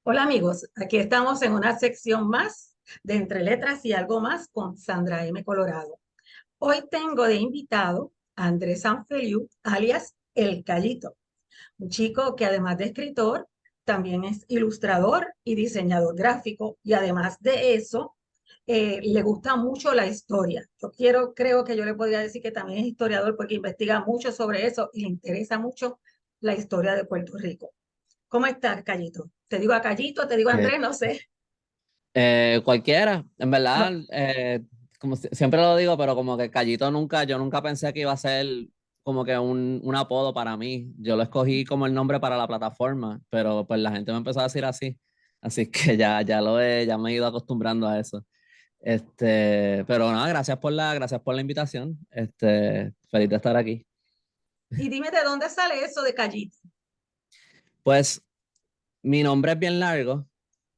Hola amigos, aquí estamos en una sección más de Entre Letras y Algo Más con Sandra M. Colorado. Hoy tengo de invitado a Andrés Sanfeliu, alias El Callito, un chico que además de escritor, también es ilustrador y diseñador gráfico y además de eso, le gusta mucho la historia. Creo que yo le podría decir que también es historiador porque investiga mucho sobre eso y le interesa mucho la historia de Puerto Rico. ¿Cómo estás, Callito? Te digo a Callito, te digo a Eh, Andrés, no sé. Cualquiera, en verdad, No, como siempre lo digo, pero como que Callito nunca, yo nunca pensé que iba a ser como que un apodo para mí. Yo lo escogí como el nombre para la plataforma, pero pues la gente me empezó a decir así que ya me he ido acostumbrando a eso. Pero nada, gracias por la invitación. Feliz de estar aquí. y dime de dónde sale eso de Callito. Pues mi nombre es bien largo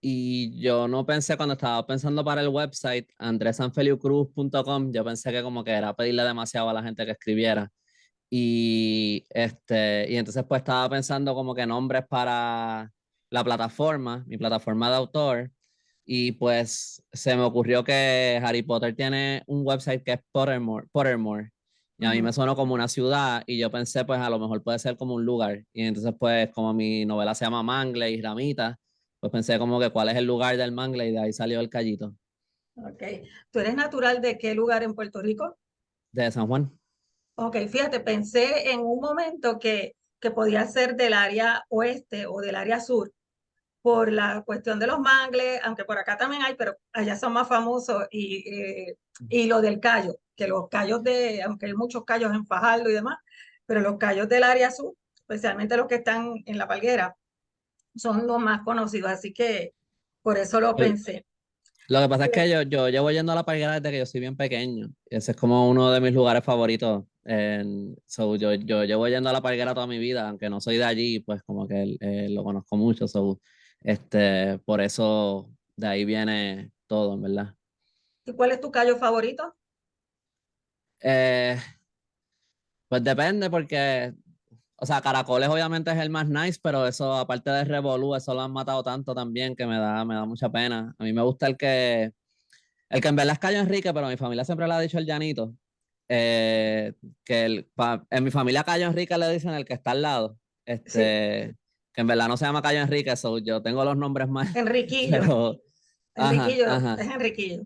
y yo no pensé cuando estaba pensando para el website andresanfeliucruz.com, yo pensé que como que era pedirle demasiado a la gente que escribiera. Y entonces pues estaba pensando como que nombres para la plataforma, mi plataforma de autor, y pues se me ocurrió que Harry Potter tiene un website que es Pottermore, y a mí me Ujú. sonó como una ciudad, y yo pensé pues a lo mejor puede ser como un lugar, y entonces pues como mi novela se llama Mangle y Ramita, pues pensé como que cuál es el lugar del Mangle, y de ahí salió el Callito, Ok. ¿Tú eres natural de qué lugar en Puerto Rico? de San Juan. Ok, fíjate, pensé en un momento que podía ser del área oeste o del área sur, por la cuestión de los mangles, aunque por acá también hay, pero allá son más famosos, y lo del callo, que los callos aunque hay muchos callos en Fajardo y demás, pero los callos del área sur, especialmente los que están en La Palguera, son los más conocidos, así que por eso lo pensé. Lo que pasa es que yo llevo yendo a la parguera desde que yo soy bien pequeño. Ese es como uno de mis lugares favoritos. Yo llevo yendo a la parguera toda mi vida, aunque no soy de allí, pues como que lo conozco mucho. Por eso de ahí viene todo, en verdad. ¿Y cuál es tu callo favorito? Eh, pues depende porque, o sea, Caracoles obviamente es el más nice, pero eso, aparte de Revolú, eso lo han matado tanto también que me da mucha pena. A mí me gusta el que en verdad es Cayo Enrique, pero mi familia siempre le ha dicho el Llanito. En mi familia Cayo Enrique le dicen el que está al lado. Sí, Que en verdad no se llama Cayo Enrique, so yo tengo los nombres mal, Enriquillo. pero ajá, Enriquillo, ajá. es Enriquillo.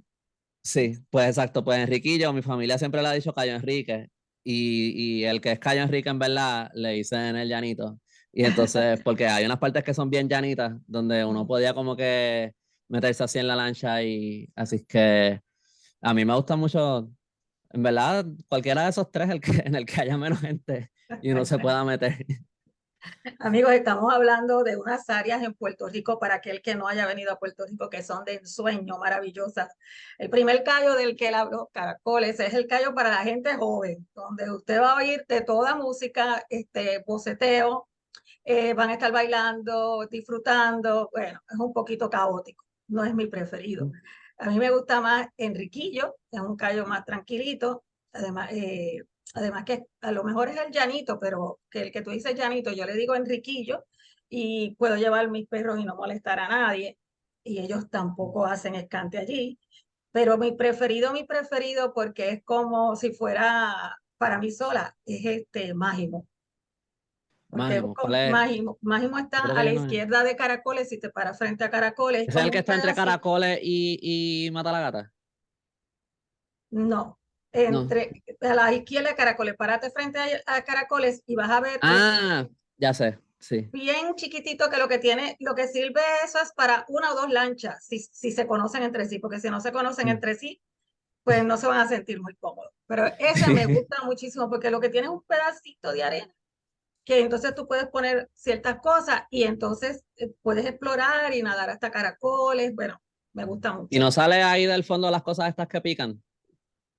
Sí, pues exacto, pues Enriquillo, mi familia siempre le ha dicho Cayo Enrique. Y el que es Cayo Enrique en verdad le dicen el Llanito. Y entonces, porque hay unas partes que son bien llanitas, donde uno podía como que meterse así en la lancha y así que a mí me gusta mucho. En verdad, cualquiera de esos tres en el que haya menos gente y uno se pueda meter. Amigos, estamos hablando de unas áreas en Puerto Rico para aquel que no haya venido a Puerto Rico que son de ensueño, maravillosas. El primer callo del que él habló, Caracoles, es el callo para la gente joven, donde usted va a oír de toda música, boceteo, van a estar bailando, disfrutando. Bueno, es un poquito caótico, no es mi preferido. A mí me gusta más Enriquillo, es un callo más tranquilito, además que a lo mejor es el llanito, pero que el que tú dices llanito, yo le digo Enriquillo y puedo llevar mis perros y no molestar a nadie, y ellos tampoco hacen escante allí. Pero mi preferido, porque es como si fuera para mí sola, es Mágimo. Porque Máximo, ¿cuál es? Májimo Yo está creo a que la yo no es. izquierda de Caracoles, si te paras frente a Caracoles, es ¿Ese es el como que un está entre pedacito. Caracoles y Mata la Gata? No, No. a la izquierda de Caracoles, párate frente a Caracoles y vas a ver Ah, ya sé, sí. bien chiquitito que lo que sirve eso es para una o dos lanchas, si se conocen entre sí, porque si no se conocen Mm. entre sí, pues no se van a sentir muy cómodos. Pero ese me gusta muchísimo porque lo que tiene es un pedacito de arena que entonces tú puedes poner ciertas cosas y entonces puedes explorar y nadar hasta caracoles. Bueno, me gusta ¿Y mucho. no sale ahí del fondo las cosas estas que pican?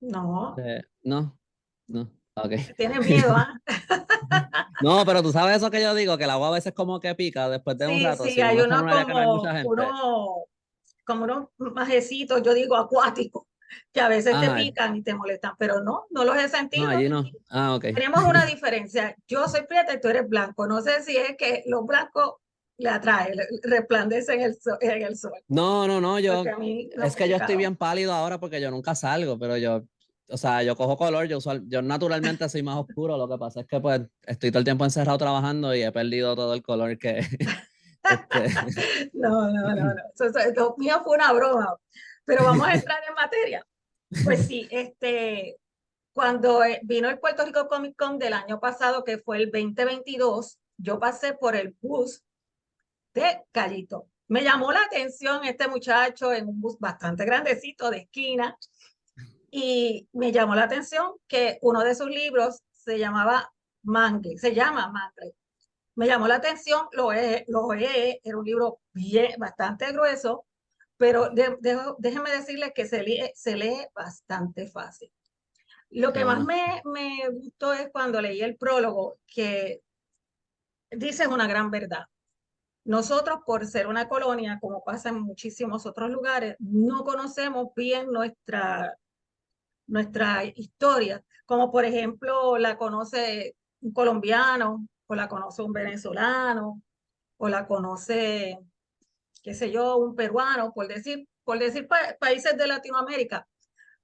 No, No, no. Ok. tienes miedo, ¿ah? No, pero tú sabes eso que yo digo, que el agua a veces como que pica después de un Sí, rato, sí, si hay uno está en uno un área que no hay mucha gente. como unos majecitos, yo digo acuáticos, que a veces te Ajá, pican y te molestan, pero no los he no, sentido. allí no. Ah, ok. Tenemos una diferencia. Yo soy prieta y tú eres blanco. No sé si es que los blancos le atrae, resplandece en el sol. No, no, no, Porque a mí lo es que yo estoy complicado. bien pálido ahora porque yo nunca salgo, pero o sea, yo cojo color, yo naturalmente soy más oscuro, lo que pasa es que pues estoy todo el tiempo encerrado trabajando y he perdido todo el color que, este, No, no, no, no. Lo mío fue una broma. Pero vamos a entrar en materia. Pues sí, cuando vino el Puerto Rico Comic Con del año pasado, que fue el 2022, yo pasé por el bus de Callito. Me llamó la atención este muchacho en un bus bastante grandecito de esquina y me llamó la atención que uno de sus libros se llama Mangle. Me llamó la atención, era un libro bien, bastante grueso, pero déjenme decirles que se lee bastante fácil. Lo qué que más bueno. me gustó es cuando leí el prólogo, que dice una gran verdad. Nosotros, por ser una colonia, como pasa en muchísimos otros lugares, no conocemos bien nuestra historia, como por ejemplo la conoce un colombiano, o la conoce un venezolano, o la conoce, qué sé yo, un peruano, por decir países de Latinoamérica.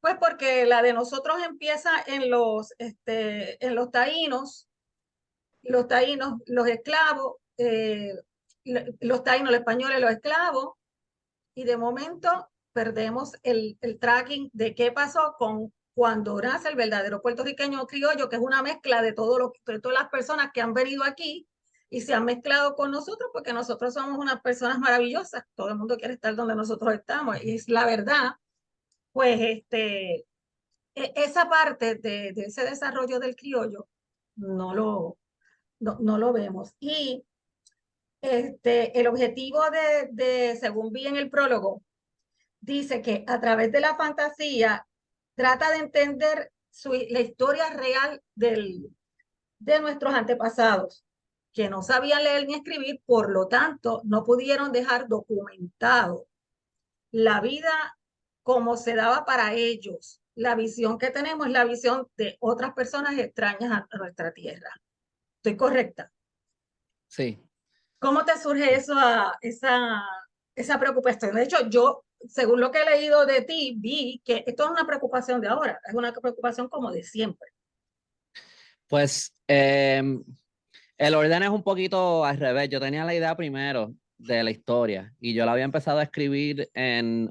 Pues porque la de nosotros empieza en los taínos, los esclavos, los taínos, los españoles, los esclavos, y de momento perdemos el tracking de qué pasó con cuando nace el verdadero puertorriqueño criollo, que es una mezcla de todas las personas que han venido aquí y se han mezclado con nosotros, porque nosotros somos unas personas maravillosas, todo el mundo quiere estar donde nosotros estamos, y es la verdad, pues esa parte de ese desarrollo del criollo no lo vemos. Y el objetivo según vi en el prólogo, dice que a través de la fantasía trata de entender la historia real de nuestros antepasados, que no sabían leer ni escribir, por lo tanto, no pudieron dejar documentado la vida como se daba para ellos. La visión que tenemos es la visión de otras personas extrañas a nuestra tierra. ¿Estoy correcta? Sí. ¿Cómo te surge esa preocupación? De hecho, yo, según lo que he leído de ti, vi que esto es una preocupación de ahora, es una preocupación como de siempre. Pues el orden es un poquito al revés. Yo tenía la idea primero de la historia y yo la había empezado a escribir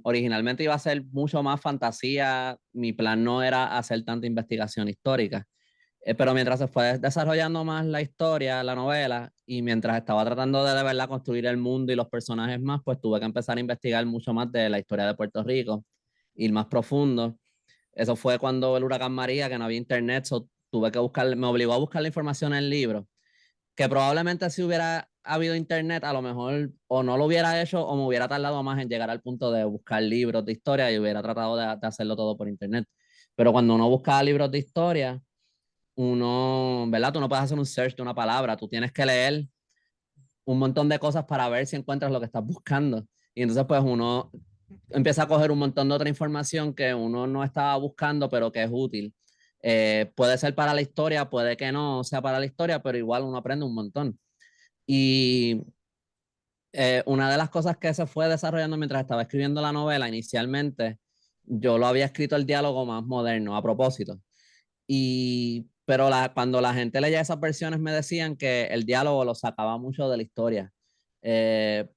originalmente iba a ser mucho más fantasía. Mi plan no era hacer tanta investigación histórica. Pero mientras se fue desarrollando más la historia, la novela, y mientras estaba tratando de verdad construir el mundo y los personajes más, pues tuve que empezar a investigar mucho más de la historia de Puerto Rico, ir más profundo. Eso fue cuando el huracán María, que no había internet, tuve que buscar, me obligó a buscar la información en el libro, que probablemente si hubiera habido internet, a lo mejor o no lo hubiera hecho o me hubiera tardado más en llegar al punto de buscar libros de historia y hubiera tratado de hacerlo todo por internet. Pero cuando uno buscaba libros de historia, ¿verdad? Tú no puedes hacer un search de una palabra, tú tienes que leer un montón de cosas para ver si encuentras lo que estás buscando. Y entonces pues uno empieza a coger un montón de otra información que uno no estaba buscando, pero que es útil. Puede ser para la historia, puede que no sea para la historia, pero igual uno aprende un montón. Y una de las cosas que se fue desarrollando mientras estaba escribiendo la novela inicialmente, yo lo había escrito el diálogo más moderno a propósito. Pero cuando la gente leía esas versiones me decían que el diálogo lo sacaba mucho de la historia,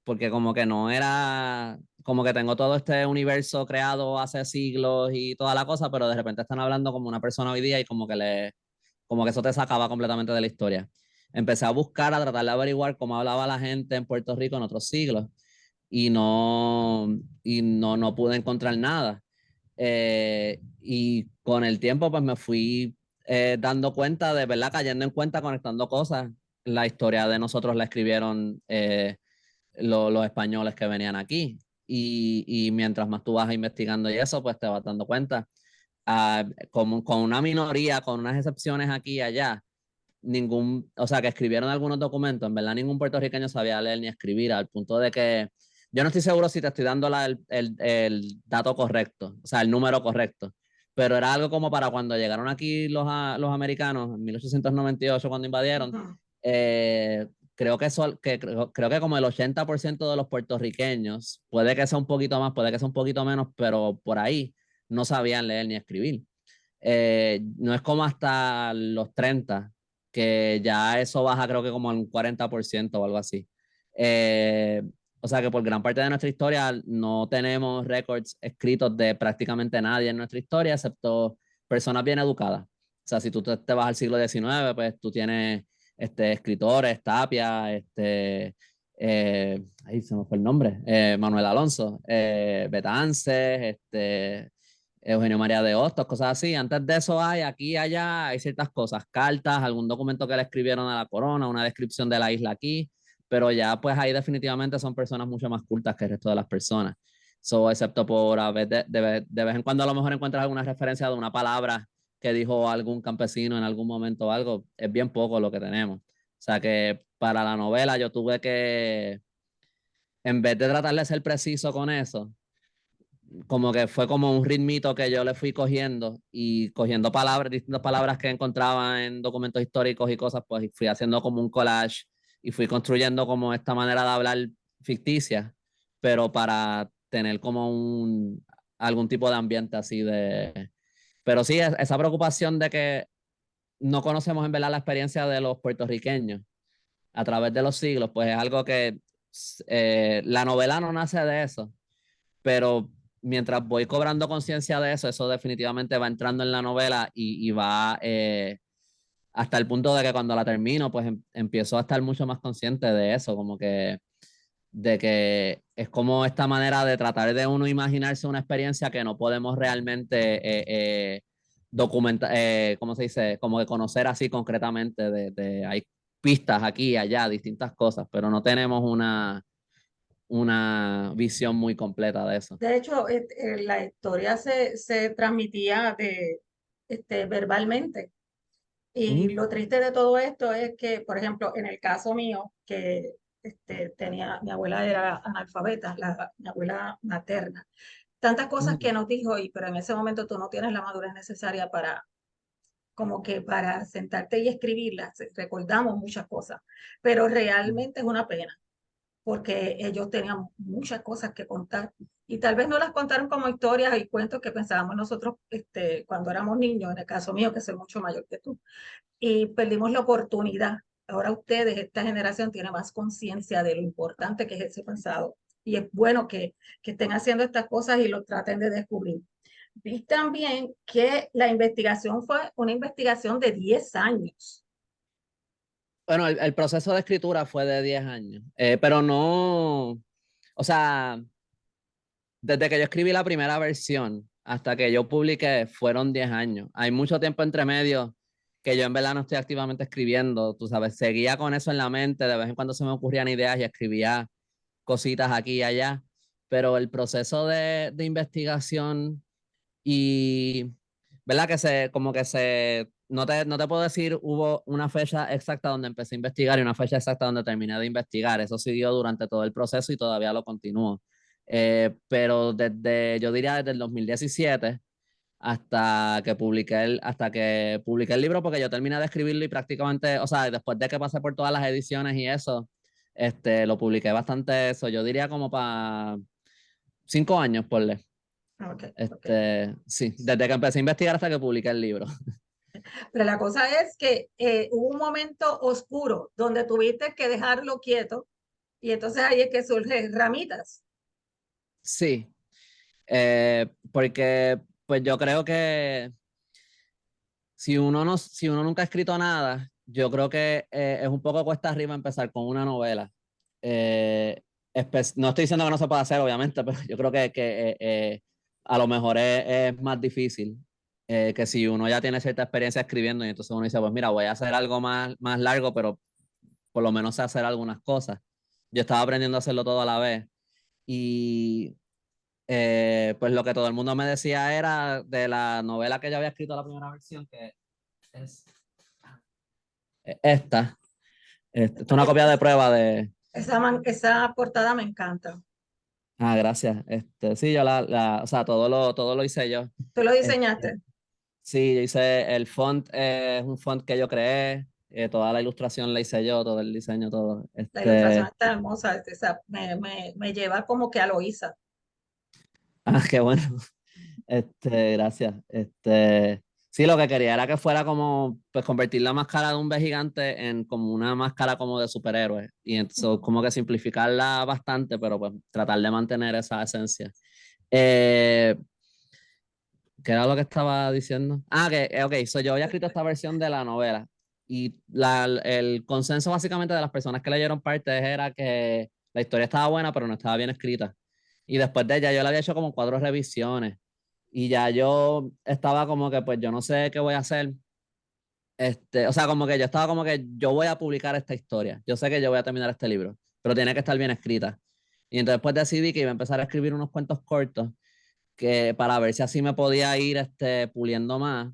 porque como que no era, como que tengo todo este universo creado hace siglos y toda la cosa, pero de repente están hablando como una persona hoy día y como que eso te sacaba completamente de la historia. Empecé a buscar, a tratar de averiguar cómo hablaba la gente en Puerto Rico en otros siglos y no pude encontrar nada. Y con el tiempo, pues me fui dando cuenta de verdad, cayendo en cuenta, conectando cosas. La historia de nosotros la escribieron los españoles que venían aquí. Y mientras más tú vas investigando y eso, pues te vas dando cuenta. Con una minoría, con unas excepciones aquí y allá, o sea, que escribieron algunos documentos, en verdad ningún puertorriqueño sabía leer ni escribir, al punto de que yo no estoy seguro si te estoy dando el dato correcto, o sea, el número correcto, pero era algo como para cuando llegaron aquí los americanos en 1898, cuando invadieron, Ujú. eh, creo que como el 80% de los puertorriqueños, puede que sea un poquito más, puede que sea un poquito menos, pero por ahí no sabían leer ni escribir. No es como hasta los 30 que ya eso baja creo que como en un 40% o algo así. Eh, o sea que por gran parte de nuestra historia no tenemos récords escritos de prácticamente nadie en nuestra historia, excepto personas bien educadas. O sea, si tú te vas al siglo XIX, pues tú tienes escritores, Tapia, ahí se me fue el nombre, Manuel Alonso, Betances, Eugenio María de Hostos, cosas así. Antes de eso hay aquí y allá, hay ciertas cosas, cartas, algún documento que le escribieron a la corona, una descripción de la isla aquí, pero ya pues ahí definitivamente son personas mucho más cultas que el resto de las personas. So, excepto por a veces, de vez en cuando a lo mejor encuentras alguna referencia de una palabra que dijo algún campesino en algún momento o algo, es bien poco lo que tenemos. O sea que para la novela yo tuve que, en vez de tratar de ser preciso con eso, como que fue como un ritmito que yo le fui cogiendo y cogiendo palabras, distintas palabras que encontraba en documentos históricos y cosas, pues fui haciendo como un collage y fui construyendo como esta manera de hablar ficticia, pero para tener como algún tipo de ambiente así de... Pero sí, esa preocupación de que no conocemos en verdad la experiencia de los puertorriqueños a través de los siglos, pues es algo que la novela no nace de eso, pero mientras voy cobrando conciencia de eso, eso definitivamente va entrando en la novela y va hasta el punto de que cuando la termino, pues empiezo a estar mucho más consciente de eso, como que de que es como esta manera de tratar de uno imaginarse una experiencia que no podemos realmente documentar, ¿cómo se dice? Como que conocer así concretamente, hay pistas aquí y allá, distintas cosas, pero no tenemos una visión muy completa de eso. De hecho, la historia se transmitía verbalmente. Y Ujú. lo triste de todo esto es que, por ejemplo, en el caso mío, que mi abuela era analfabeta, mi abuela materna, tantas cosas Ujú. que nos dijo, pero en ese momento tú no tienes la madurez necesaria para, como que para sentarte y escribirlas. Recordamos muchas cosas, pero realmente es una pena porque ellos tenían muchas cosas que contar y tal vez no las contaron como historias y cuentos que pensábamos nosotros cuando éramos niños, en el caso mío, que soy mucho mayor que tú, y perdimos la oportunidad. Ahora ustedes, esta generación, tiene más conciencia de lo importante que es ese pasado y es bueno que estén haciendo estas cosas y lo traten de descubrir. Vi también que la investigación fue una investigación de 10 años. Bueno, el proceso de escritura fue de 10 años, pero no, o sea, desde que yo escribí la primera versión hasta que yo publiqué fueron 10 años. Hay mucho tiempo entre medio que yo en verdad no estoy activamente escribiendo, tú sabes, seguía con eso en la mente, de vez en cuando se me ocurrían ideas y escribía cositas aquí y allá, pero el proceso de investigación y, ¿verdad? Como que no te puedo decir, hubo una fecha exacta donde empecé a investigar y una fecha exacta donde terminé de investigar. Eso siguió durante todo el proceso y todavía lo continúo. Pero yo diría desde el 2017 hasta que publiqué el libro, porque yo terminé de escribirlo y prácticamente, o sea, después de que pasé por todas las ediciones y eso, lo publiqué bastante eso. Yo diría como para 5 años, por Ok, ok. sí, desde que empecé a investigar hasta que publiqué el libro. Pero la cosa es que hubo un momento oscuro donde tuviste que dejarlo quieto y entonces ahí es que surgen ramitas. Sí, porque pues yo creo que si uno nunca ha escrito nada, yo creo que es un poco cuesta arriba empezar con una novela. Eh, no estoy diciendo que no se pueda hacer, obviamente, pero yo creo que a lo mejor es más difícil que si uno ya tiene cierta experiencia escribiendo y entonces uno dice, pues mira, voy a hacer algo más largo, pero por lo menos sé hacer algunas cosas. Yo estaba aprendiendo a hacerlo todo a la vez y pues lo que todo el mundo me decía era de la novela que yo había escrito la primera versión, que es esta. Esta es una copia de prueba de... Esa portada me encanta. Ah, gracias. Sí, yo o sea, todo lo hice yo. ¿Tú lo Este, diseñaste? sí, yo hice el font, es un font que yo creé. Toda la ilustración la hice yo, todo el diseño, todo. La ilustración está hermosa, me lleva como que a Loíza. Qué bueno. Gracias. Sí, lo que quería era que fuera como, pues, convertir la máscara de un pez gigante en como una máscara como de superhéroe. Y entonces, como que simplificarla bastante, pero pues tratar de mantener esa esencia. Eh, ¿Qué era lo que estaba diciendo? Ok, yo había escrito esta versión de la novela. Y el consenso básicamente de las personas que leyeron partes era que la historia estaba buena, pero no estaba bien escrita. Y después de ella, yo le había hecho como 4 revisiones. Y ya yo estaba como que, pues yo no sé qué voy a hacer. O sea, como que yo estaba como que yo voy a publicar esta historia. Yo sé que yo voy a terminar este libro, pero tiene que estar bien escrita. Y entonces pues decidí que iba a empezar a escribir unos cuentos cortos que para ver si así me podía ir puliendo más.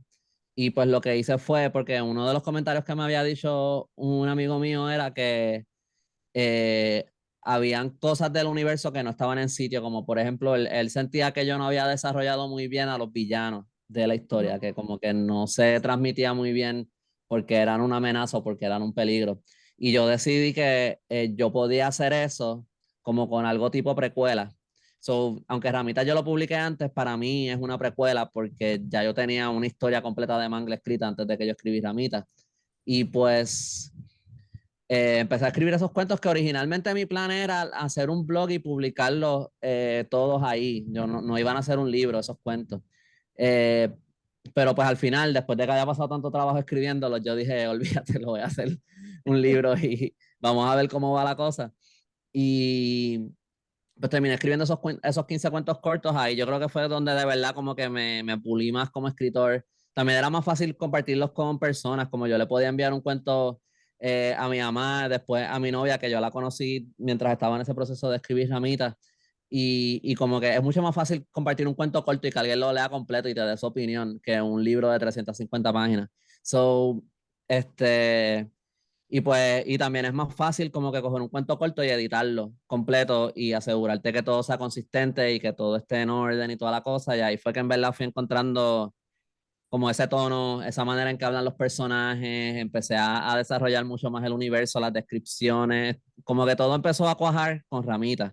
Y pues lo que hice fue, porque uno de los comentarios que me había dicho un amigo mío era que eh, habían cosas del universo que no estaban en sitio, como por ejemplo, él sentía que yo no había desarrollado muy bien a los villanos de la historia, que como que no se transmitía muy bien porque eran una amenaza o porque eran un peligro. Y yo decidí que yo podía hacer eso como con algo tipo precuela. So, aunque Ramita yo lo publiqué antes, para mí es una precuela porque ya yo tenía una historia completa de manga escrita antes de que yo escribí Ramita. Y pues empecé a escribir esos cuentos que originalmente mi plan era hacer un blog y publicarlos todos ahí. Yo no iban a hacer un libro, esos cuentos. Eh, pero pues al final, después de que haya pasado tanto trabajo escribiéndolos, yo dije, olvídate, lo voy a hacer un libro y vamos a ver cómo va la cosa. Y pues terminé escribiendo esos 15 cuentos cortos ahí. Yo creo que fue donde de verdad como que me pulí más como escritor. También era más fácil compartirlos con personas, como yo le podía enviar un cuento a mi mamá, después a mi novia, que yo la conocí mientras estaba en ese proceso de escribir ramitas. Y como que es mucho más fácil compartir un cuento corto y que alguien lo lea completo y te dé su opinión que un libro de 350 páginas. So, este, y pues, y también es más fácil como que coger un cuento corto y editarlo completo y asegurarte que todo sea consistente y que todo esté en orden y toda la cosa. Y ahí fue que en verdad fui encontrando como ese tono, esa manera en que hablan los personajes, empecé a desarrollar mucho más el universo, las descripciones, como que todo empezó a cuajar con Ramitas.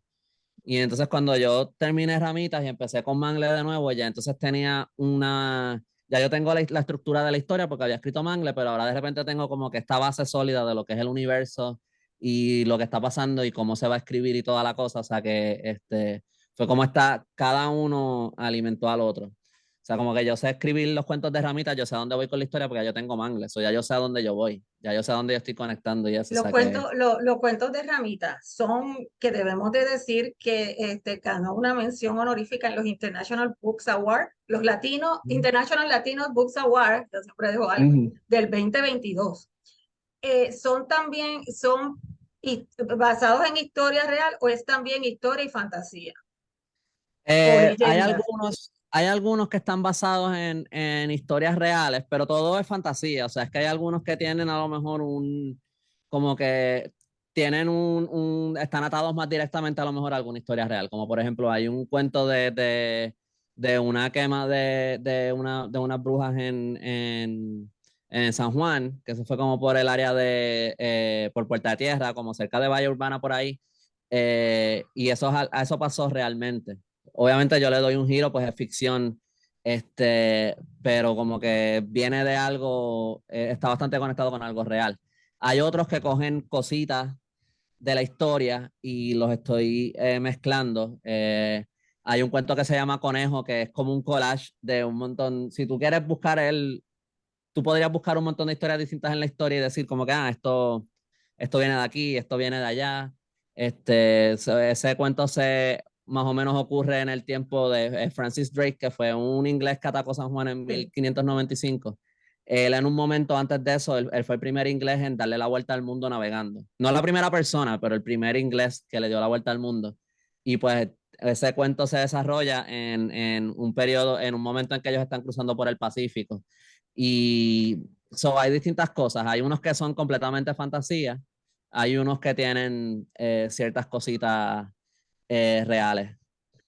Y entonces cuando yo terminé Ramitas y empecé con Mangle de nuevo, ya entonces tenía ya yo tengo la estructura de la historia porque había escrito Mangle, pero ahora de repente tengo como que esta base sólida de lo que es el universo y lo que está pasando y cómo se va a escribir y toda la cosa. O sea que fue como cada uno alimentó al otro. O sea, como que yo sé escribir los cuentos de Ramitas, yo sé a dónde voy con la historia porque ya yo tengo Mangle, o ya yo sé a dónde yo voy, ya yo sé a dónde yo estoy conectando y eso. O sea que... Los cuentos de Ramita son que debemos de decir que ganó una mención honorífica en los International Books Awards, los International Latino Books Awards, yo siempre dejo algo, Ujú. del 2022. Son también, basados en historia real o es también historia y fantasía o leyendas. Hay algunos que están basados en historias reales, pero todo es fantasía. O sea, es que hay algunos que tienen a lo mejor como que tienen están atados más directamente a lo mejor a alguna historia real. Como por ejemplo, hay un cuento de una quema de unas brujas en San Juan, que se fue como por el área por Puerta de Tierra, como cerca de Valle Urbana por ahí. Y a eso pasó realmente. Obviamente yo le doy un giro, pues es ficción, pero como que viene de algo, está bastante conectado con algo real. Hay otros que cogen cositas de la historia y los estoy mezclando. Hay un cuento que se llama Conejo, que es como un collage de un montón. Si tú quieres buscar tú podrías buscar un montón de historias distintas en la historia y decir como que, esto viene de aquí, esto viene de allá. Ese cuento más o menos ocurre en el tiempo de Francis Drake, que fue un inglés que atacó San Juan en Sí. 1595. Él en un momento antes de eso, él fue el primer inglés en darle la vuelta al mundo navegando. No la primera persona, pero el primer inglés que le dio la vuelta al mundo. Y pues ese cuento se desarrolla en un periodo, en un momento en que ellos están cruzando por el Pacífico. Y hay distintas cosas. Hay unos que son completamente fantasía, hay unos que tienen ciertas cositas reales.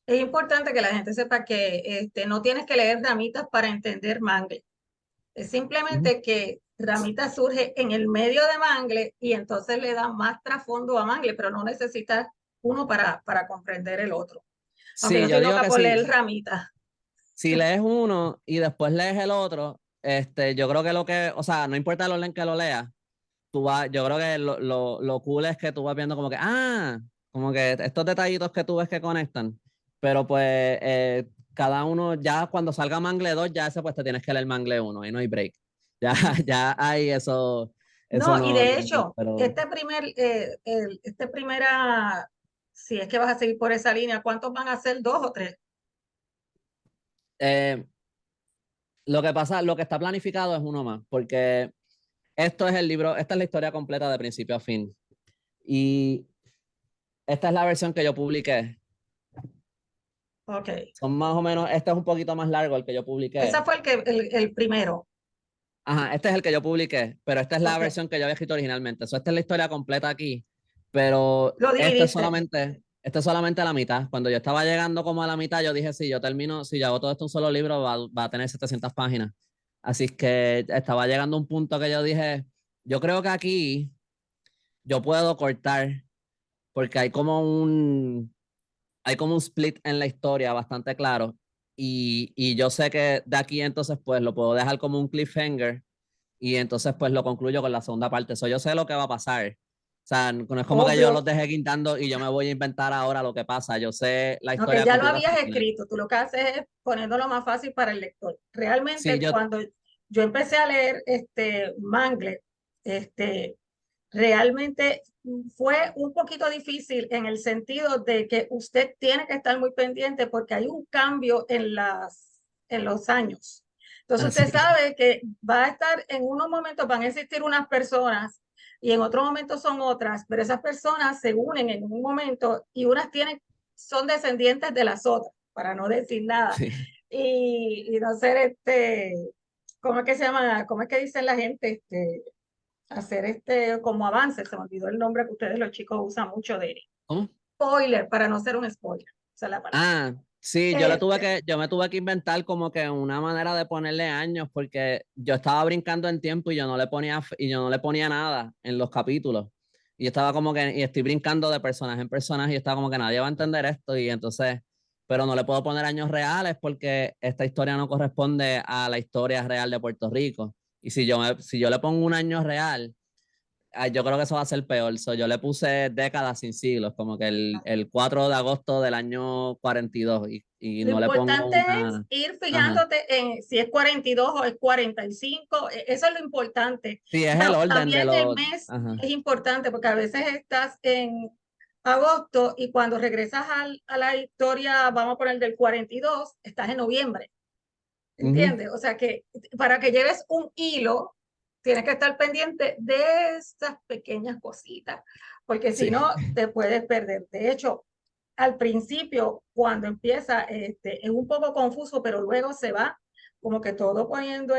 Es importante que la gente sepa que no tienes que leer Ramitas para entender Mangle. Es Ujú. simplemente que Ramita surge en el medio de Mangle y entonces le da más trasfondo a Mangle, pero no necesitas uno para comprender el otro. Aunque yo Sí, yo estoy digo loca que por sí. leer Ramita. Si lees uno y después lees el otro, yo creo que o sea, no importa el orden que lo leas, yo creo que lo cool es que tú vas viendo como que estos detallitos que tú ves que conectan, pero pues cada uno, ya cuando salga Mangle 2 ya ese pues te tienes que leer Mangle 1 y no hay break. Ya, ya hay eso No, y no, de hecho, pero este primera, si es que vas a seguir por esa línea, ¿cuántos van a ser? ¿Dos o tres? eh, lo que pasa, lo que está planificado es uno más, porque esto es el libro, esta es la historia completa de principio a fin. Y esta es la versión que yo publiqué. Ok. Son más o menos, este es un poquito más largo el que yo publiqué. Ese fue el primero. Ajá, este es el que yo publiqué, pero esta es la Ok. versión que yo había escrito originalmente. Esta es la historia completa aquí, pero Lo dividiste. esto es solamente la mitad. Cuando yo estaba llegando como a la mitad, yo dije, si yo termino, si yo hago todo esto en un solo libro, va a tener 700 páginas. Así que estaba llegando a un punto que yo dije, yo creo que aquí yo puedo cortar, porque hay como un split en la historia bastante claro. Y yo sé que de aquí entonces pues lo puedo dejar como un cliffhanger y entonces pues lo concluyo con la segunda parte. Eso yo sé lo que va a pasar. O sea, no es como que yo los Obvio. dejé guindando y yo me voy a inventar ahora lo que pasa. Yo sé la No, que historia ya lo completa hasta habías el final. escrito. Tú lo que haces es poniéndolo más fácil para el lector. Sí, Realmente, yo, cuando yo empecé a leer Mangle, este, realmente fue un poquito difícil en el sentido de que usted tiene que estar muy pendiente porque hay un cambio en los años. Entonces usted así. sabe que va a estar en unos momentos, van a existir unas personas y en otros momentos son otras, pero esas personas se unen en un momento y unas son descendientes de las otras, para no decir nada. Sí. Y no ser ¿cómo es que se llama? ¿Cómo es que dicen la gente? Hacer como avance, se me olvidó el nombre que ustedes los chicos usan mucho de ¿Cómo? spoiler, para no ser un spoiler, esa es la palabra. Sí, Este, yo me tuve que inventar como que una manera de ponerle años porque yo estaba brincando en tiempo y yo no le ponía nada en los capítulos. Y yo estaba como que, y estoy brincando de personaje en personaje y yo estaba como que nadie va a entender esto y entonces, pero no le puedo poner años reales porque esta historia no corresponde a la historia real de Puerto Rico. Y si yo le pongo un año real, yo creo que eso va a ser peor. Yo le puse décadas sin siglos, como que el 4 de agosto del año 42 y lo no le pongo importante es una... ir Ajá. fijándote en si es 42 o es 45, eso es lo importante. Sí, es el Bueno, orden de también el los... mes Ajá. es importante porque a veces estás en agosto y cuando regresas a la historia, vamos a poner del 42, estás en noviembre. Ujú. ¿Entiendes? O sea que para que lleves un hilo, tienes que estar pendiente de estas pequeñas cositas, porque si Sí. no, te puedes perder. De hecho, al principio, cuando empieza, es un poco confuso, pero luego se va como que todo poniendo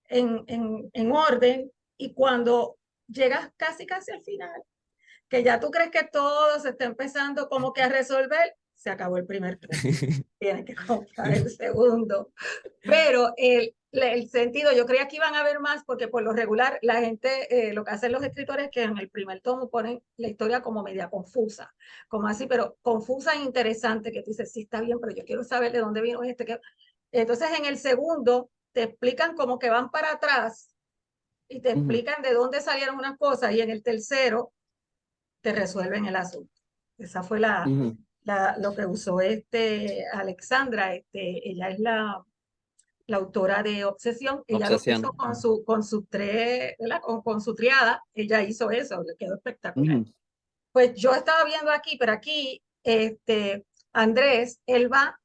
en orden, y cuando llegas casi al final, que ya tú crees que todo se está empezando como que a resolver, se acabó el primer tomo. Tienes que comprar el segundo. Pero el sentido, yo creía que iban a haber más, porque por lo regular la gente, lo que hacen los escritores es que en el primer tomo ponen la historia como media confusa, como así, pero confusa e interesante, que tú dices, sí, está bien, pero yo quiero saber de dónde vino este. Entonces en el segundo te explican como que van para atrás y te Ujú. explican de dónde salieron unas cosas, y en el tercero te resuelven el asunto. Esa fue Ujú. lo que usó Alexandra, ella es la autora de Obsesión. Ella lo Obsesión. puso con su tres, ¿verdad? Con su triada, ella hizo eso, le quedó espectacular. Ujú. Pues yo estaba viendo aquí, pero aquí Andrés, él va,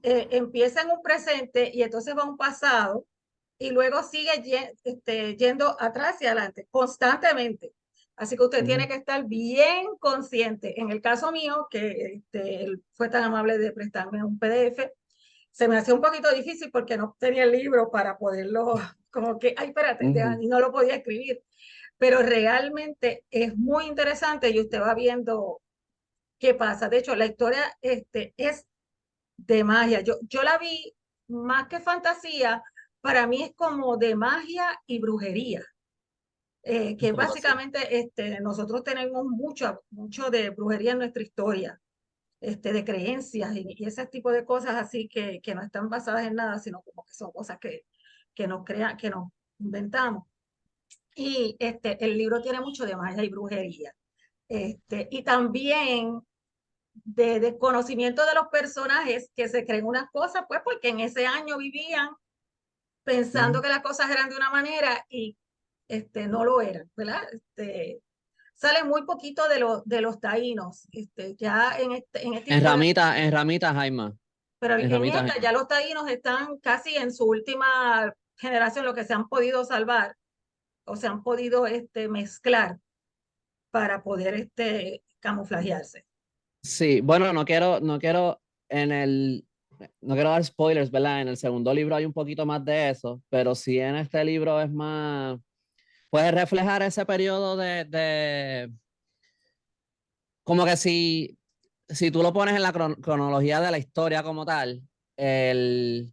empieza en un presente y entonces va a un pasado y luego sigue yendo atrás y adelante constantemente. Así que usted tiene Ujú. que estar bien consciente. En el caso mío, que él fue tan amable de prestarme un PDF, se me hacía un poquito difícil porque no tenía el libro para poderlo, como que, ay, espérate, Ujú. y no lo podía escribir. Pero realmente es muy interesante y usted va viendo qué pasa. De hecho, la historia es de magia. Yo la vi más que fantasía, para mí es como de magia y brujería. Que ¿Cómo así? básicamente nosotros tenemos mucho de brujería en nuestra historia, de creencias y ese tipo de cosas así que no están basadas en nada, sino como que son cosas que nos crean, que nos inventamos. Y el libro tiene mucho de magia y brujería. Y también de conocimiento de los personajes que se creen unas cosas, pues porque en ese año vivían pensando Ujú. que las cosas eran de una manera y no lo eran, ¿verdad? Sale muy poquito de los taínos, ya en esta historia, En ramitas hay más. pero En en ramitas hay esta más. ya los taínos están casi en su última generación, lo que se han podido salvar o se han podido mezclar para poder camuflajearse. Sí, bueno, no quiero dar spoilers, ¿verdad? En el segundo libro hay un poquito más de eso, pero sí en este libro es más, puede reflejar ese periodo como que si tú lo pones en la cronología de la historia como tal, el,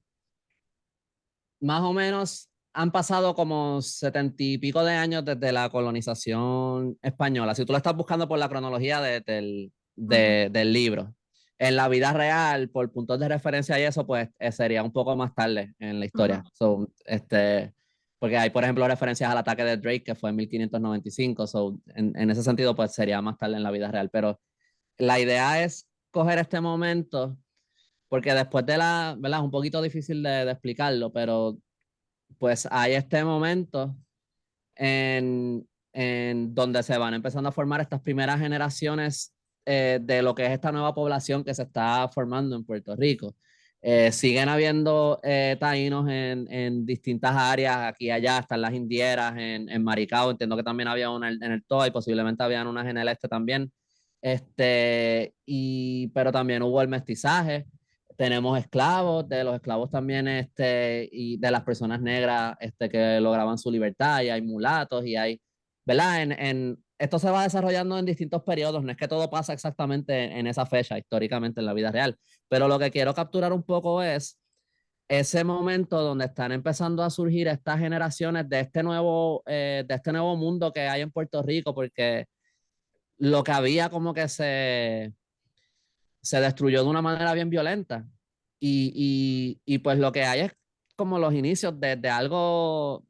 más o menos han pasado como 70 y pico de años desde la colonización española. Si tú lo estás buscando por la cronología Ujú, del libro. En la vida real, por puntos de referencia y eso, pues sería un poco más tarde en la ujú. historia. Porque hay, por ejemplo, referencias al ataque de Drake, que fue en 1595. En ese sentido, pues sería más tarde en la vida real. Pero la idea es coger este momento, porque después ¿verdad? Es un poquito difícil de explicarlo, pero pues hay este momento en donde se van empezando a formar estas primeras generaciones de lo que es esta nueva población que se está formando en Puerto Rico. Siguen habiendo taínos en distintas áreas, aquí y allá, están las indieras en Maricao, entiendo que también había una en el Toa y posiblemente habían unas en el este también. Pero también hubo el mestizaje, tenemos esclavos, de los esclavos también, y de las personas negras, que lograban su libertad, y hay mulatos, y hay, ¿verdad? Esto se va desarrollando en distintos periodos, no es que todo pasa exactamente en esa fecha, históricamente en la vida real, pero lo que quiero capturar un poco es ese momento donde están empezando a surgir estas generaciones de este nuevo mundo que hay en Puerto Rico, porque lo que había como que se destruyó de una manera bien violenta. Y pues lo que hay es como los inicios de algo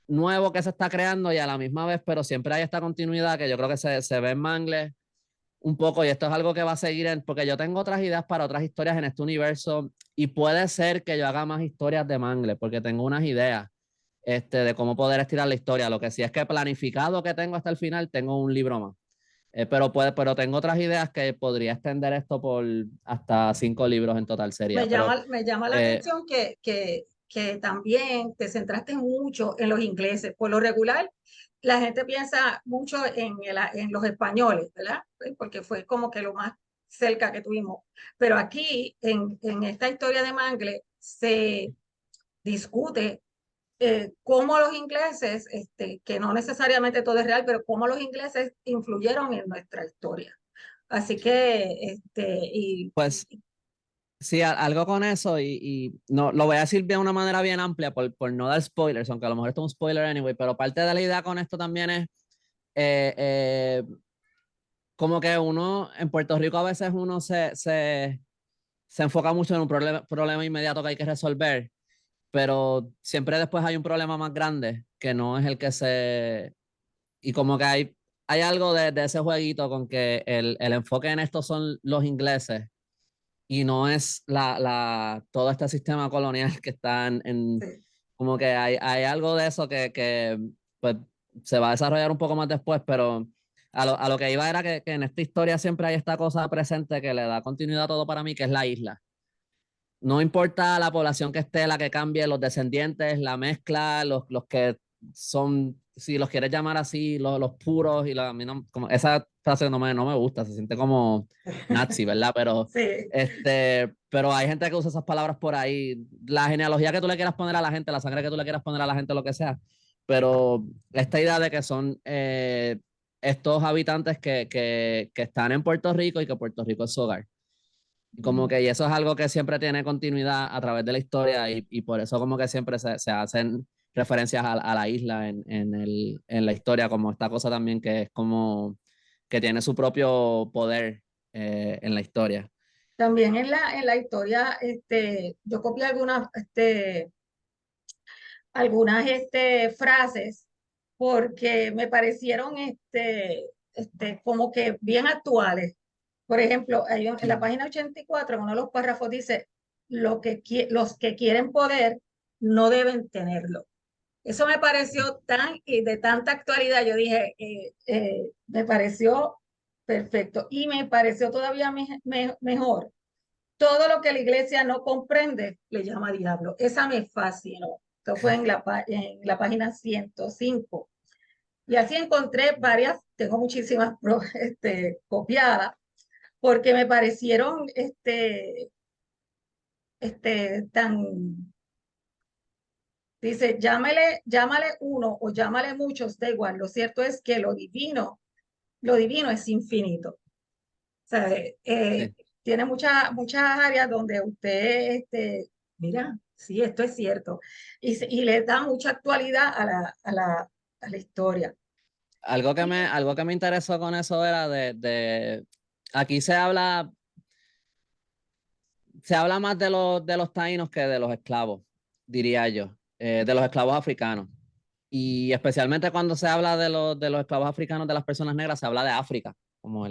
nuevo que se está creando y a la misma vez, pero siempre hay esta continuidad que yo creo que se ve en Mangle un poco, y esto es algo que va a seguir, porque yo tengo otras ideas para otras historias en este universo y puede ser que yo haga más historias de Mangle, porque tengo unas ideas de cómo poder estirar la historia. Lo que sí es que planificado que tengo hasta el final, tengo un libro más. Pero tengo otras ideas que podría extender esto por hasta 5 libros en total sería. Me llama la Eh, atención que también te centraste mucho en los ingleses. Por lo regular, la gente piensa mucho en los españoles, ¿verdad? Porque fue como que lo más cerca que tuvimos. Pero aquí, en esta historia de Mangle, se discute cómo los ingleses, que no necesariamente todo es real, pero cómo los ingleses influyeron en nuestra historia. Así que, pues sí, algo con eso, y no, lo voy a decir de una manera bien amplia por no dar spoilers, aunque a lo mejor esto es un spoiler anyway, pero parte de la idea con esto también es eh, eh, como que uno en Puerto Rico a veces uno se enfoca mucho en un problema inmediato que hay que resolver, pero siempre después hay un problema más grande que no es el que y como que hay algo de ese jueguito con que el enfoque en esto son los ingleses y no es todo este sistema colonial que están sí. como que hay algo de eso que pues, se va a desarrollar un poco más después, pero a lo que iba era que en esta historia siempre hay esta cosa presente que le da continuidad a todo para mí, que es la isla. No importa la población que esté, la que cambie, los descendientes, la mezcla, los que son, si los quieres llamar así, los puros, a mí como, esa frase no me gusta, se siente como nazi, ¿verdad? Sí, Pero hay gente que usa esas palabras por ahí, la genealogía que tú le quieras poner a la gente, la sangre que tú le quieras poner a la gente, lo que sea, pero esta idea de que son estos habitantes que están en Puerto Rico y que Puerto Rico es su hogar. Y como que y eso es algo que siempre tiene continuidad a través de la historia y por eso como que siempre se hacen referencias a la isla en la historia, como esta cosa también que es como que tiene su propio poder en la historia. También en la historia, yo copié algunas frases porque me parecieron como que bien actuales. Por ejemplo, en la página 84, en uno de los párrafos dice, los que quieren poder no deben tenerlo. Eso me pareció y de tanta actualidad, yo dije, me pareció perfecto y me pareció todavía mejor. Todo lo que la iglesia no comprende le llama diablo. Esa me fascinó. Esto fue en la página 105. Y así encontré varias, tengo muchísimas copiadas, porque me parecieron tan, dice, llámale uno o llámale muchos, da igual. Lo cierto es que lo divino es infinito. O sea, Sí. tiene muchas áreas donde usted, mira, sí, esto es cierto. Y le da mucha actualidad a la historia. Algo que me interesó con eso era aquí se habla más de los taínos que de los esclavos, diría yo, de los esclavos africanos. Y especialmente cuando se habla de los esclavos africanos, de las personas negras, se habla de África, como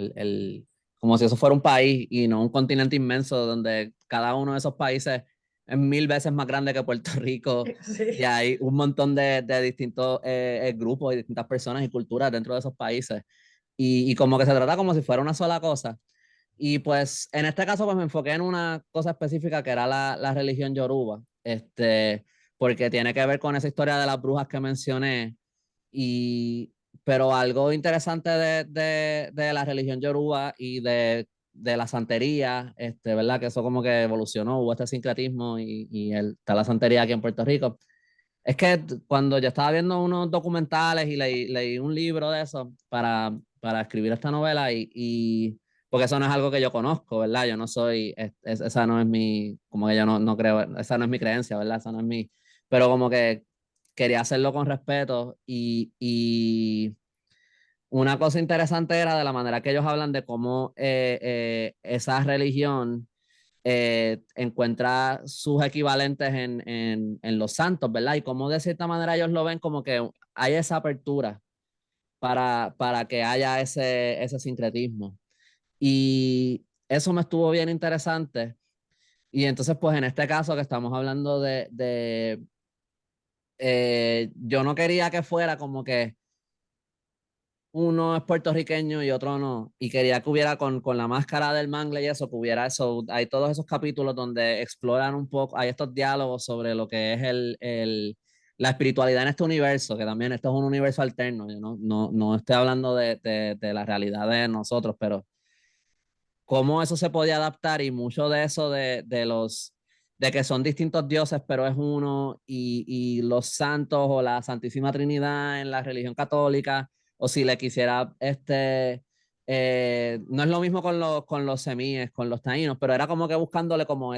como si eso fuera un país y no un continente inmenso donde cada uno de esos países es 1000 veces más grande que Puerto Rico y Sí. hay un montón de distintos grupos y distintas personas y culturas dentro de esos países. Y como que se trata como si fuera una sola cosa. Y pues en este caso pues me enfoqué en una cosa específica que era la religión yoruba, porque tiene que ver con esa historia de las brujas que mencioné. Y, pero algo interesante de la religión yoruba y de la santería, ¿verdad? Que eso como que evolucionó, hubo este sincretismo está la santería aquí en Puerto Rico. Es que cuando yo estaba viendo unos documentales y leí un libro de eso para escribir esta novela porque eso no es algo que yo conozco, ¿verdad? Yo no soy, esa no es mi, como que yo no creo, esa no es mi creencia, ¿verdad? Esa no es mi, pero como que quería hacerlo con respeto y una cosa interesante era de la manera que ellos hablan de cómo esa religión encuentra sus equivalentes en los santos, ¿verdad? Y cómo de cierta manera ellos lo ven como que hay esa apertura para que haya ese sincretismo. Y eso me estuvo bien interesante. Y entonces, pues en este caso que estamos hablando yo no quería que fuera como que uno es puertorriqueño y otro no. Y quería que hubiera con la máscara del mangle y eso, que hubiera eso. Hay todos esos capítulos donde exploran un poco, hay estos diálogos sobre lo que es la espiritualidad en este universo, que también esto es un universo alterno. Yo no estoy hablando de la realidad de nosotros, pero cómo eso se podía adaptar y mucho de eso de que son distintos dioses, pero es uno, y los santos o la Santísima Trinidad en la religión católica, o si le quisiera, no es lo mismo con los semíes, con los taínos, pero era como que buscándole como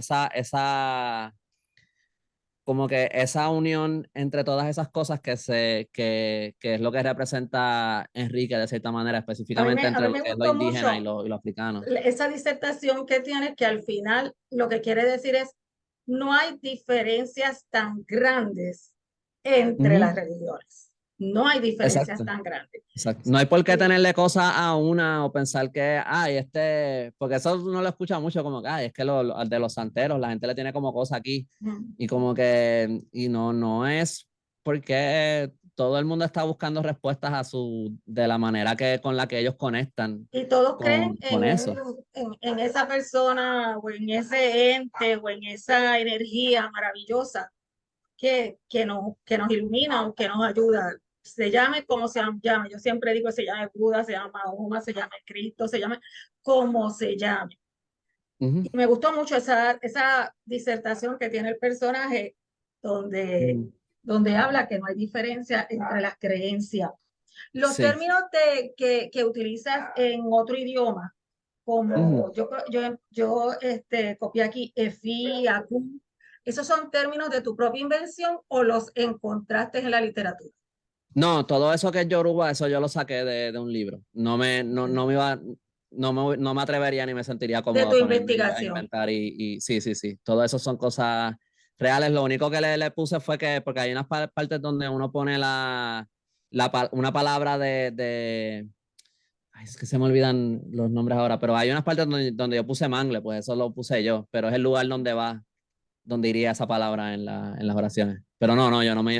como que esa unión entre todas esas cosas que es lo que representa Enrique de cierta manera, específicamente A entre mí lo me que es lo gustó indígena mucho y lo africano. esa disertación que tiene, que al final lo que quiere decir es, no hay diferencias tan grandes entre las Ujú. religiones. No hay diferencias Exacto, tan grandes. exacto. No hay por qué Y, tenerle cosas a una o pensar que, ay, porque eso uno lo escucha mucho como que, ay, es que de los santeros, la gente le tiene como cosa aquí y como que, y no es porque todo el mundo está buscando respuestas de la manera con la que ellos conectan y todos creen con eso. en esa persona o en ese ente o en esa energía maravillosa que nos ilumina o que nos ayuda. Se llame como se llame. Yo siempre digo, se llame Buda, se llama Mahoma, se llame Cristo, se llame como se llame. Ujú, Y me gustó mucho esa disertación que tiene el personaje donde, ujú. donde habla que no hay diferencia entre las creencias. Los Sí. términos que utilizas en otro idioma, como yo copié aquí, efi, acu. ¿Esos son términos de tu propia invención o los encontraste en la literatura? No, todo eso que es Yoruba, eso yo lo saqué de un libro. No me iba, no me atrevería ni me sentiría De cómodo tu a ponerme a investigación. inventar y sí, sí, sí. Todo eso son cosas reales. Lo único que le puse fue que, porque hay unas partes donde uno pone una palabra ay, es que se me olvidan los nombres ahora, pero hay unas partes donde yo puse mangle, pues eso lo puse yo, pero es el lugar donde va donde iría esa palabra en las oraciones. Pero no, yo no me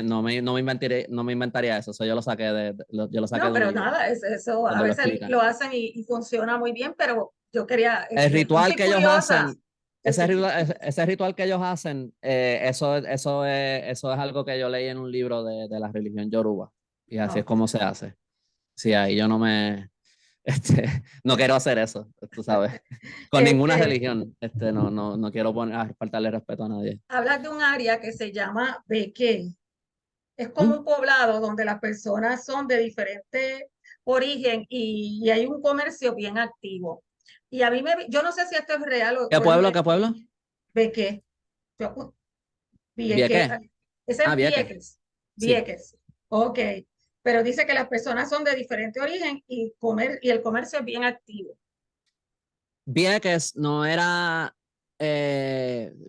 inventaría eso. Eso yo lo saqué yo lo saqué No, de un pero libro nada, eso a donde lo veces explican. lo hacen y funciona muy bien, pero yo quería, El yo ritual estoy que ellos curiosa. hacen, ese ritual que ellos hacen, eso es algo que yo leí en un libro de la religión Yoruba. Y así es Ok. como se hace. Sí, ahí yo no quiero hacer eso, tú sabes. Con ninguna Este, religión, no quiero faltarle respeto a nadie. hablas de un área que se llama Bequé. Es como ¿Mm? un poblado donde las personas son de diferente origen y hay un comercio bien activo. Y a mí yo no sé si esto es real ¿Qué o es pueblo? ¿Qué pueblo? Vieques. Yo- Vieques. ¿Viequé? Ese Ah, es Vieques. Vieques. Sí. Vieques. Ok. Pero dice que las personas son de diferente origen y el comercio es bien activo. Vieques no era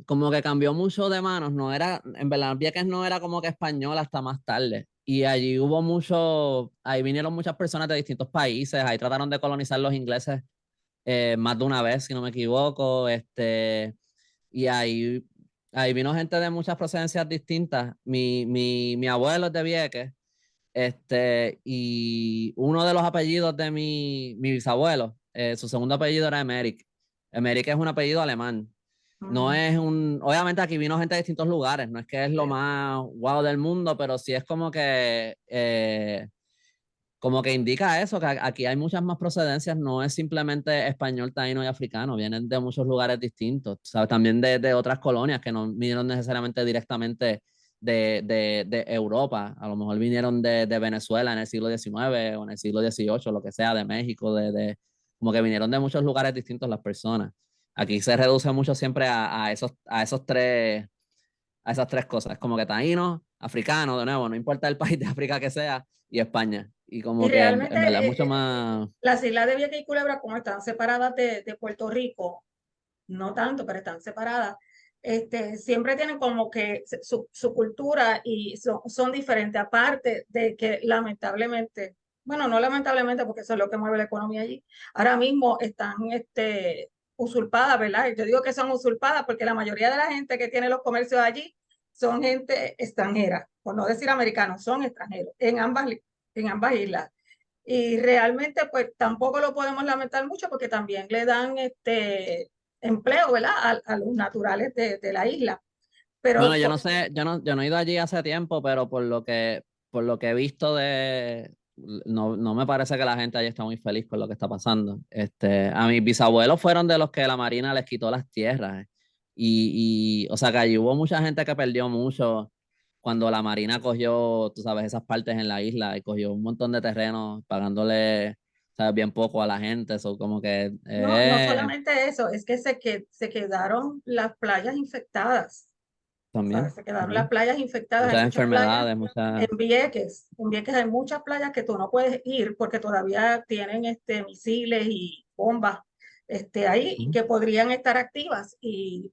como que cambió mucho de manos, no era, en verdad, Vieques no era como que español hasta más tarde. Y allí ahí vinieron muchas personas de distintos países, ahí trataron de colonizar los ingleses más de una vez, si no me equivoco, y ahí vino gente de muchas procedencias distintas. Mi abuelo es de Vieques, y uno de los apellidos de mi bisabuelo, su segundo apellido era Emerick. Emerick es un apellido alemán. No Mm. es obviamente aquí vino gente de distintos lugares, no es que es lo Sí. más guau del mundo, pero sí es como que indica eso, que aquí hay muchas más procedencias, no es simplemente español, taíno y africano, vienen de muchos lugares distintos, ¿sabes? También de otras colonias que no vinieron necesariamente directamente de Europa, a lo mejor vinieron de Venezuela en el siglo XIX o en el siglo XVIII, lo que sea, de México, como que vinieron de muchos lugares distintos las personas. Aquí se reduce mucho siempre a esas tres cosas, como que taíno, africano, de nuevo, no importa el país de África que sea, y España. Y Y como que realmente en verdad es mucho más. las islas de Vieques y Culebra, como están separadas de Puerto Rico, no tanto, pero están separadas, siempre tienen como que su cultura y son diferentes, aparte de que lamentablemente, bueno, no lamentablemente porque eso es lo que mueve la economía allí, ahora mismo están usurpadas, ¿verdad? Yo digo que son usurpadas porque la mayoría de la gente que tiene los comercios allí son gente extranjera, por no decir americanos, son extranjeros en ambas islas. Y realmente, pues tampoco lo podemos lamentar mucho porque también le dan empleo, ¿verdad? A los naturales de la isla. Bueno, Pero yo no sé, yo no he ido allí hace tiempo, pero por lo que he visto no me parece que la gente allí está muy feliz con lo que está pasando. A mis bisabuelos fueron de los que la Marina les quitó las tierras. O sea, que allí hubo mucha gente que perdió mucho cuando la Marina cogió, tú sabes, esas partes en la isla y cogió un montón de terrenos pagándole, sabes, bien poco a la gente. Eso como que no solamente eso, es que se quedaron las playas infectadas. ¿Sabes? también, Se quedaron las también. playas infectadas. Hay Muchas muchas playas enfermedades, muchas. en Vieques. En Vieques hay muchas playas que tú no puedes ir porque todavía tienen misiles y bombas ahí y Ujú, que podrían estar activas. Y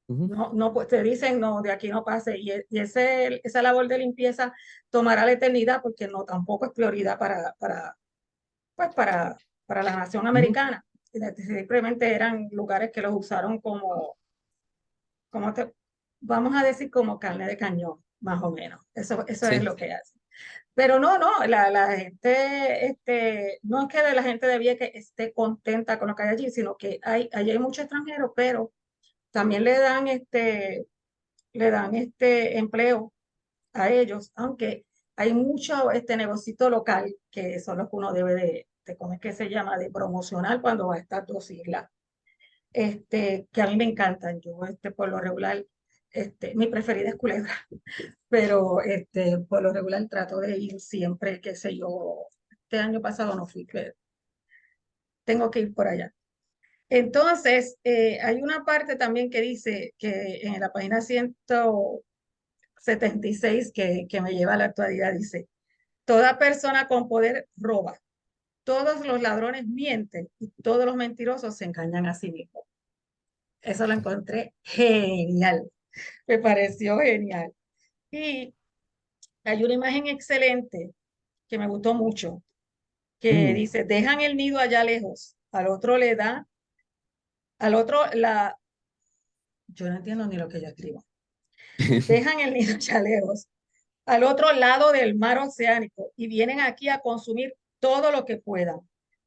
ujú. no, pues te dicen, no, de aquí no pase. Esa labor de limpieza tomará la eternidad porque no tampoco es prioridad pues para la nación Ujú. americana. Simplemente eran lugares que los usaron como vamos a decir, como carne de cañón, más o menos. Eso es Sí, lo que hace. Pero no, la gente, no es que de la gente de que esté contenta con lo que hay allí, sino que allí hay muchos extranjeros, pero también le dan empleo a ellos, aunque hay mucho negocito local que son los que uno debe ¿cómo es que se llama? De promocionar cuando va a estas dos islas, que a mí me encantan. Yo, por lo regular, mi preferida es Culebra, pero por lo regular trato de ir siempre, qué sé yo, este año pasado no fui, pero tengo que ir por allá. Entonces, hay una parte también que dice que en la página 176 que me lleva a la actualidad, dice, toda persona con poder roba, todos los ladrones mienten y todos los mentirosos se engañan a sí mismos. Eso lo encontré genial, me pareció genial. Y hay una imagen excelente que me gustó mucho, que Ujú. dice, dejan el nido allá lejos, al otro le da, al otro la, yo no entiendo ni lo que yo escribo, dejan el nido allá lejos, al otro lado del mar oceánico y vienen aquí a consumir todo lo que puedan,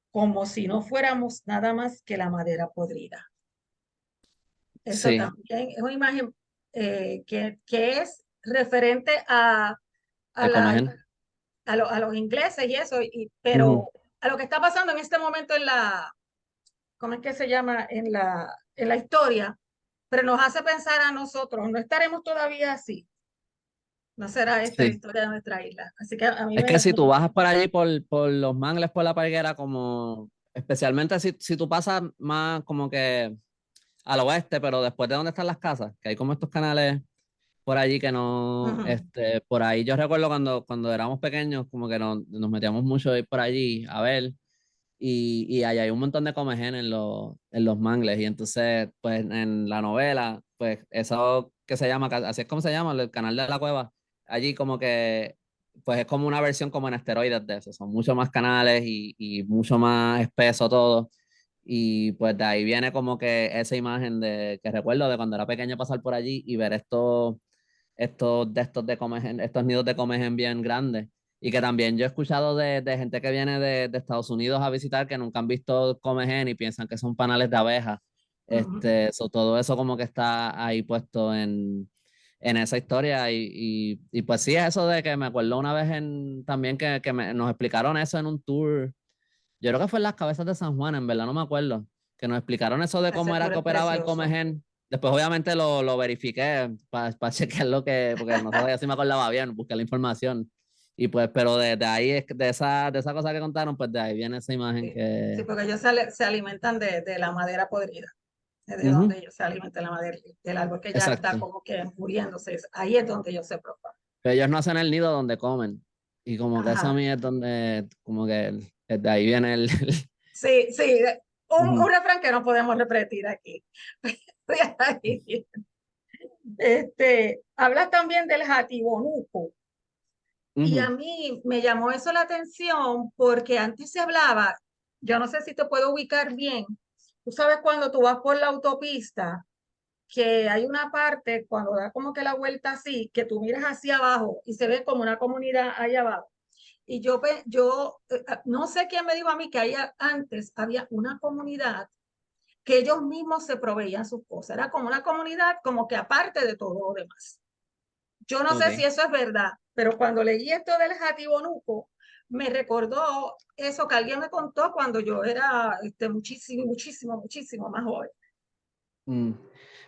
como si no fuéramos nada más que la madera podrida. Eso Sí, también es una imagen que es referente a, de la, Comején. a los ingleses y eso, Ujú. pero a lo que está pasando en este momento en la, ¿cómo es que se llama? En la historia, pero nos hace pensar a nosotros, no estaremos todavía así, no será esta la Sí. historia de nuestra isla. Así que a mí Es que me... si tú bajas por allí, por los mangles, por la Parguera, como especialmente si tú pasas más como que al oeste, pero después de donde están las casas, que hay como estos canales por allí que no, Ujú, por ahí yo recuerdo cuando éramos pequeños, como que nos metíamos mucho a ir por allí a ver, y ahí hay un montón de comején en los mangles, y entonces, pues en la novela, pues eso que se llama, así es como se llama, el canal de la cueva, allí como que, pues es como una versión como en esteroides de eso, son muchos más canales y mucho más espeso todo. Y pues de ahí viene como que esa imagen de que recuerdo de cuando era pequeño pasar por allí y ver estos de comején, estos nidos de comején bien grandes. Y que también yo he escuchado de gente que viene de Estados Unidos a visitar que nunca han visto comején y piensan que son panales de abejas. ujú, Todo eso como que está ahí puesto en esa historia. Y pues sí, eso de que me acuerdo una vez también nos explicaron eso en un tour. Yo creo que fue en las Cabezas de San Juan, en verdad no me acuerdo. Que nos explicaron eso de ese cómo era tour que es operaba el precioso. comején. Después obviamente lo verifiqué para chequear porque no sabía si me acordaba bien, busqué la información. Y pues, pero de ahí, de esa cosa que contaron, pues de ahí viene esa imagen Sí, sí, que... porque ellos se alimentan de la madera podrida, es de Ujú, donde ellos se alimentan la madera, del árbol que ya está exacto. como que muriéndose. Ahí es donde ellos se propagan. Pero ellos no hacen el nido donde comen. Y como que eso a Ajá. mí es donde, como que de ahí viene el... Sí, sí, Ujú, un refrán que no podemos repetir aquí. Hablas también del jatibonuco. Y a ujú. mí me llamó eso la atención porque antes se hablaba, yo no sé si te puedo ubicar bien, tú sabes cuando tú vas por la autopista, que hay una parte cuando da como que la vuelta así, que tú miras hacia abajo y se ve como una comunidad ahí abajo. Y no sé quién me dijo a mí que ahí antes había una comunidad que ellos mismos se proveían sus cosas. Era como una comunidad como que aparte de todo lo demás. Yo no sé si Ok. eso es verdad, pero cuando leí esto del jatibonuco, me recordó eso que alguien me contó cuando yo era muchísimo, muchísimo, muchísimo más joven. Mm.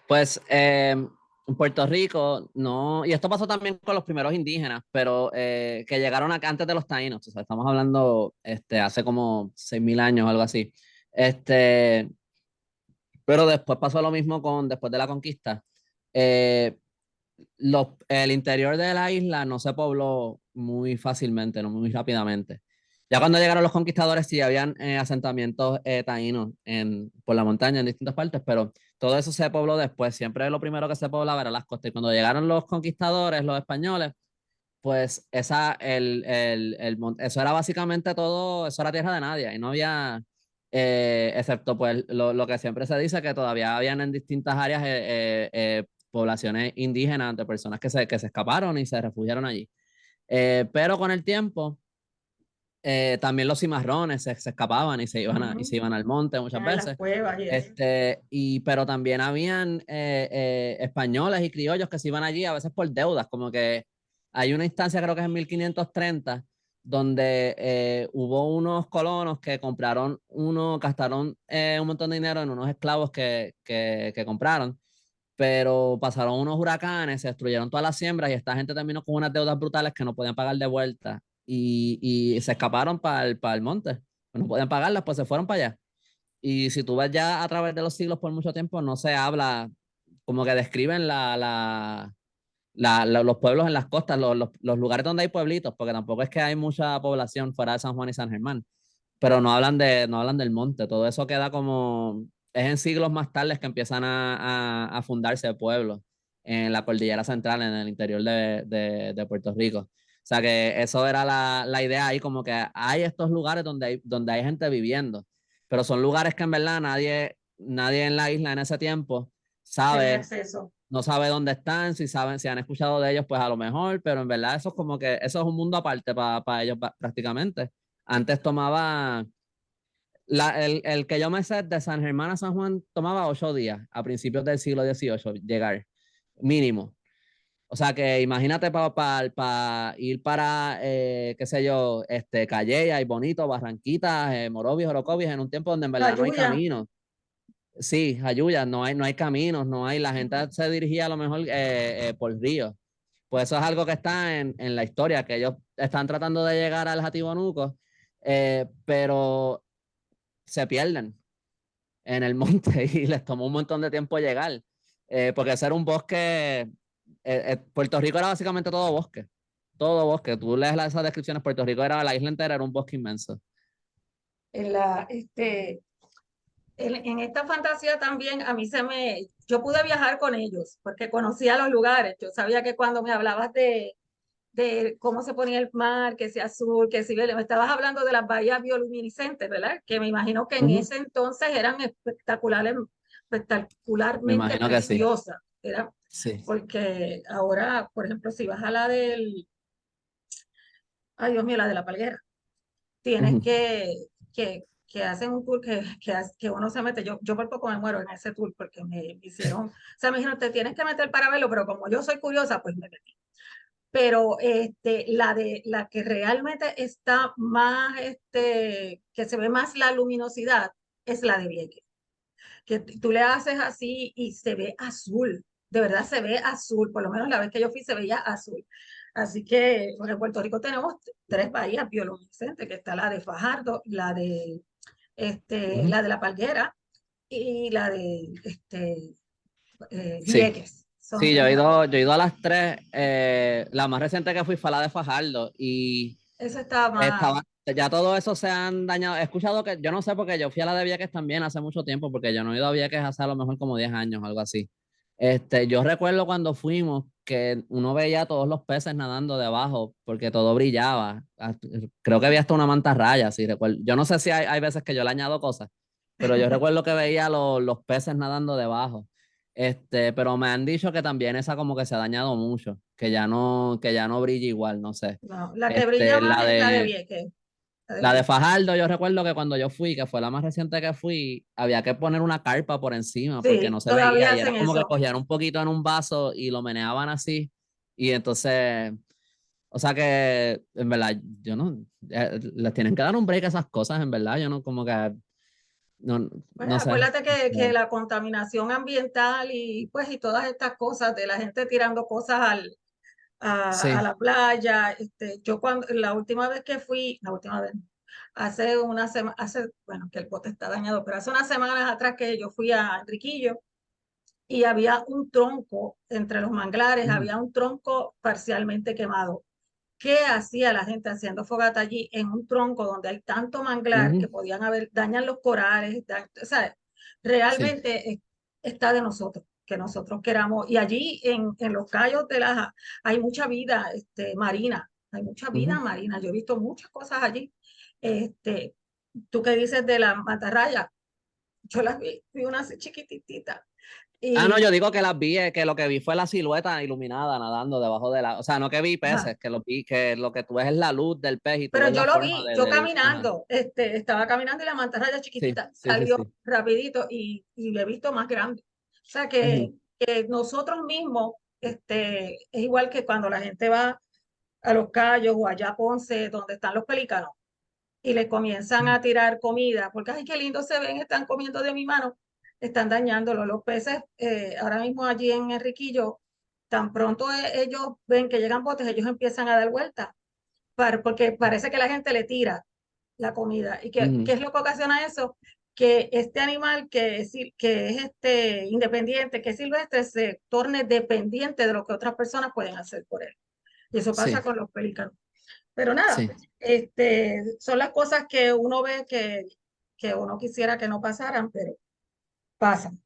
Pues en Puerto Rico, no, y esto pasó también con los primeros indígenas, pero que llegaron acá antes de los taínos, o sea, estamos hablando hace como 6.000 años o algo así. Este, pero después pasó lo mismo después de la conquista. Eh, el interior de la isla no se pobló muy fácilmente, no muy rápidamente. Ya cuando llegaron los conquistadores sí habían asentamientos taínos por la montaña en distintas partes, pero todo eso se pobló después. Siempre lo primero que se poblaba era las costas. Y cuando llegaron los conquistadores, los españoles, pues eso era básicamente todo, eso era tierra de nadie y no había, excepto pues lo que siempre se dice que todavía habían en distintas áreas poblaciones indígenas de personas que se escaparon y se refugiaron allí. Pero con el tiempo, también los cimarrones se escapaban y se Ujú. iban al monte muchas En las veces. cuevas y eso. Pero también habían españoles y criollos que se iban allí a veces por deudas, como que hay una instancia, creo que es en 1530 donde hubo unos colonos que gastaron un montón de dinero en unos esclavos que compraron, pero pasaron unos huracanes, se destruyeron todas las siembras y esta gente terminó con unas deudas brutales que no podían pagar de vuelta y se escaparon para el monte. No podían pagarlas, pues se fueron para allá. Y si tú ves ya a través de los siglos por mucho tiempo, no se habla, como que describen los pueblos en las costas, los lugares donde hay pueblitos, porque tampoco es que hay mucha población fuera de San Juan y San Germán, pero no hablan del monte, todo eso queda como, es en siglos más tarde que empiezan a fundarse pueblos en la cordillera central, en el interior de Puerto Rico. O sea que eso era la idea ahí, como que hay estos lugares donde hay gente viviendo, pero son lugares que en verdad nadie en la isla en ese tiempo tenía sabe, acceso. no sabe dónde están, si saben, si han escuchado de ellos, pues a lo mejor, pero en verdad eso es como que eso es un mundo aparte para ellos prácticamente. Antes tomaba, el que yo me sé de San Germán a San Juan tomaba 8 días a principios del siglo XVIII llegar, mínimo. O sea que imagínate para ir para, qué sé yo, Calleja y Bonito, Barranquitas, Morovis, Orocovis, en un tiempo donde en verdad no hay Cayuya, caminos. Sí, Ayuya, no hay caminos, la gente se dirigía a lo mejor por ríos. Pues eso es algo que está en la historia, que ellos están tratando de llegar al Jatibonuco, pero se pierden en el monte y les tomó un montón de tiempo llegar, porque ese era un bosque, Puerto Rico era básicamente todo bosque. Tú lees esas descripciones, Puerto Rico era la isla entera, era un bosque inmenso. en la, en esta fantasía también a mí yo pude viajar con ellos porque conocía los lugares. Yo sabía que cuando me hablabas de cómo se ponía el mar, que si azul, que si verde, me estabas hablando de las bahías bioluminiscentes, ¿verdad? Que me imagino que en Ujú. ese entonces eran Me espectacularmente imagino que sí. preciosas. Era, Sí. porque ahora, por ejemplo, si vas a ay Dios mío, la de la Palguera, tienes Ujú. que hacen un tour que uno se mete. Yo por poco me muero en ese tour porque me hicieron, o sea, me dijeron, te tienes que meter para verlo, pero como yo soy curiosa, pues me metí. Pero la que realmente está más, que se ve más la luminosidad, es la de Vieques, que tú le haces así y se ve azul, de verdad se ve azul, por lo menos la vez que yo fui se veía azul. Así que bueno, en Puerto Rico tenemos tres bahías bioluminiscentes, que está la de Fajardo, Ujú. la de La Palguera y la de Sí. Vieques. Son Sí, tres bahías. yo he ido a las tres. La más reciente que fui fue la de Fajardo y Eso está más, estaba, ya todo eso se han dañado. He escuchado que, yo no sé, porque yo fui a la de Vieques también hace mucho tiempo, porque yo no he ido a Vieques hace a lo mejor como 10 años, algo así. Yo recuerdo cuando fuimos que uno veía todos los peces nadando debajo porque todo brillaba. Creo que había hasta una mantarraya, sí, recuerdo. Yo no sé si hay veces que yo le añado cosas, pero yo recuerdo que veía los peces nadando debajo. Pero me han dicho que también esa como que se ha dañado mucho, que ya no brilla igual, no sé. no, la que brilla más es la de Vieques. La de La de Vieques. Fajardo, yo recuerdo que cuando yo fui, que fue la más reciente que fui, había que poner una carpa por encima porque no Sí, se veía todavía y era hacen como que eso. cogían un poquito en un vaso y lo meneaban así. Y entonces, o sea que, en verdad, yo no, les tienen que dar un break a esas cosas, en verdad, yo no, como que, no, Pues no sé. acuérdate que la contaminación ambiental y todas estas cosas de la gente tirando cosas a Sí. la playa. Yo cuando la última vez que fui, la última vez, hace una semana, bueno, que el bote está dañado, pero hace unas semanas atrás que yo fui a Enriquillo y había un tronco entre los manglares, Ujú, había un tronco parcialmente quemado. ¿Qué hacía la gente haciendo fogata allí en un tronco donde hay tanto manglar ujú, que podían haber, dañan los corales? O sea, sí. realmente está de nosotros, que nosotros queramos. Y allí en los cayos hay mucha vida marina, hay mucha vida Ujú. marina. Yo he visto muchas cosas allí. Este, tú que dices de la matarraya, yo las vi una así chiquititita. Ah, no, yo Y, digo que las vi, que lo que vi fue la silueta iluminada nadando debajo de la, o sea, no que vi ajá, peces, que lo vi, que lo que tú ves es la luz del pez y tú pero ves yo la lo forma vi, yo ajá. caminando, estaba caminando y la mantarraya Sí, chiquitita sí, sí, salió sí. rapidito y le he visto más grande. O sea Ujú, que nosotros mismos, es igual que cuando la gente va a Los Cayos o allá a Ponce, donde están los pelícanos, y le comienzan a tirar comida, porque ay, qué lindo se ven, están comiendo de mi mano, están dañándolo. Los peces, ahora mismo allí en Enriquillo, tan pronto ellos ven que llegan botes, ellos empiezan a dar vueltas porque parece que la gente le tira la comida. ¿Y qué ujú. es lo que ocasiona eso? que este animal que es independiente, que es silvestre, se torne dependiente de lo que otras personas pueden hacer por él. Y eso pasa Sí, con los pelícanos. Pero nada, sí, son las cosas que uno ve que uno quisiera que no pasaran, pero pasan.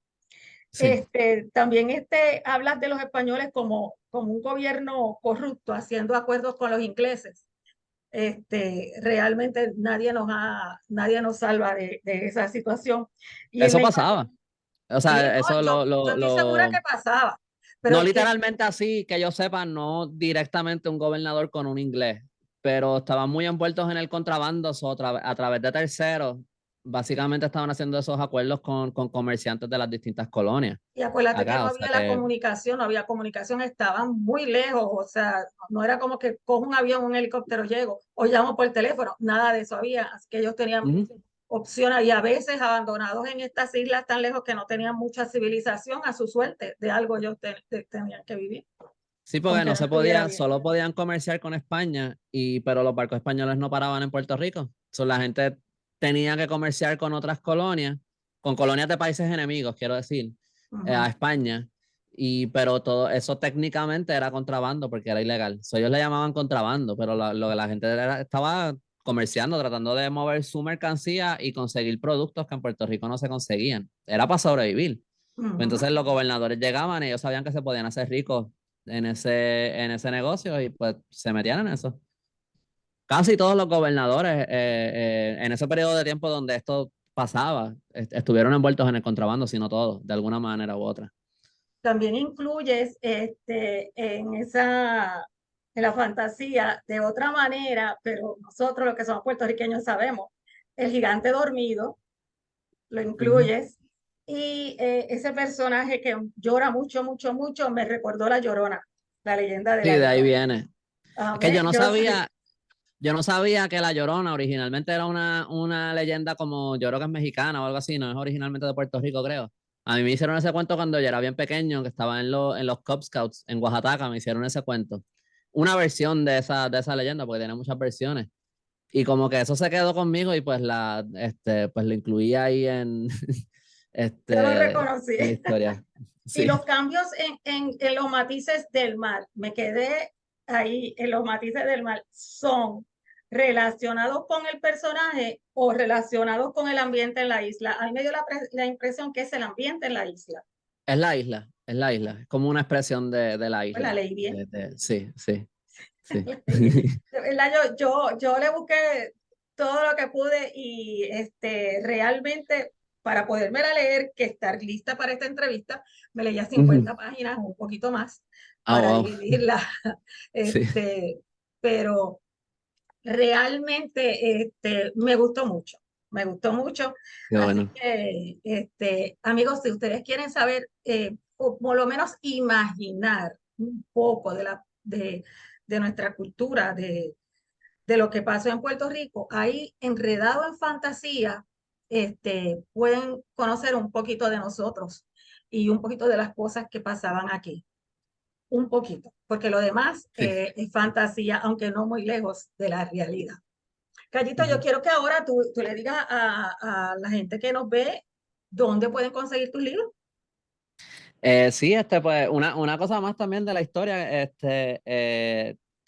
sí. También hablas de los españoles como un gobierno corrupto, haciendo acuerdos con los ingleses. Realmente nadie nos salva de esa situación. Y en Eso la pasaba. O sí, sea, no, eso yo estoy segura que pasaba, no pero que literalmente así, que yo sepa, no directamente un gobernador con un inglés, pero estaban muy envueltos en el contrabando, a través de terceros, básicamente estaban haciendo esos acuerdos con comerciantes de las distintas colonias y acuérdate que acá, no o sea había la que, comunicación, no había comunicación, estaban muy lejos, o sea, no era como que cojo un avión, un helicóptero, llego, o llamo por teléfono, nada de eso había, así que ellos tenían ujú. opciones y a veces abandonados en estas islas tan lejos que no tenían mucha civilización, a su suerte, de algo ellos tenían que vivir, Sí, porque aunque no no se estuviera podía, bien. solo podían comerciar con España, pero los barcos españoles no paraban en Puerto Rico. La gente tenía que comerciar con otras colonias, con colonias de países enemigos, quiero decir, a Ujú. España. Pero todo eso técnicamente era contrabando porque era ilegal. Ellos le llamaban contrabando, pero lo que la gente estaba comerciando, tratando de mover su mercancía y conseguir productos que en Puerto Rico no se conseguían. Era para sobrevivir. Ujú. Entonces los gobernadores llegaban y ellos sabían que se podían hacer ricos en ese negocio y pues se metían en eso. Casi todos los gobernadores en ese periodo de tiempo donde esto pasaba estuvieron envueltos en el contrabando, si no todos, de alguna manera u otra. También incluyes en la fantasía de otra manera, pero nosotros los que somos puertorriqueños sabemos, el gigante dormido, lo Ujú. incluyes, y ese personaje que llora mucho, mucho, mucho, me recordó La Llorona, la leyenda de Sí, La de ahí Llorona. viene. Es que Amén, yo no sabía que La Llorona originalmente era una leyenda como, yo creo que es mexicana o algo así, no es originalmente de Puerto Rico, creo. A mí me hicieron ese cuento cuando yo era bien pequeño, que estaba en los Cub Scouts en Oaxaca, me hicieron ese cuento. Una versión de esa leyenda, porque tiene muchas versiones. Y como que eso se quedó conmigo y pues pues lo incluí ahí yo lo en la reconocí. historia. Y Sí. los cambios en los matices del mal, me quedé ahí en los matices del mal, son relacionados con el personaje o relacionados con el ambiente en la isla. A mí me dio la impresión que es el ambiente en la isla. Es la isla, es la isla. Es como una expresión de la Pues la isla. leí bien. Sí, sí, sí. La leí bien. De verdad, yo le busqué todo lo que pude y realmente para podérmela leer, que estar lista para esta entrevista, me leía Ujú. 50 páginas, un poquito más, Ah, para wow. dividirla. Sí, Pero realmente me gustó mucho, me gustó mucho. qué Así bueno. que, amigos, si ustedes quieren saber, o por lo menos imaginar un poco de nuestra cultura, de lo que pasó en Puerto Rico, ahí enredado en fantasía, pueden conocer un poquito de nosotros y un poquito de las cosas que pasaban aquí. Un poquito, porque lo demás Sí. es fantasía, aunque no muy lejos de la realidad. Callito, yo Ujú. quiero que ahora tú le digas a la gente que nos ve dónde pueden conseguir tus libros. Sí, pues, una cosa más también de la historia,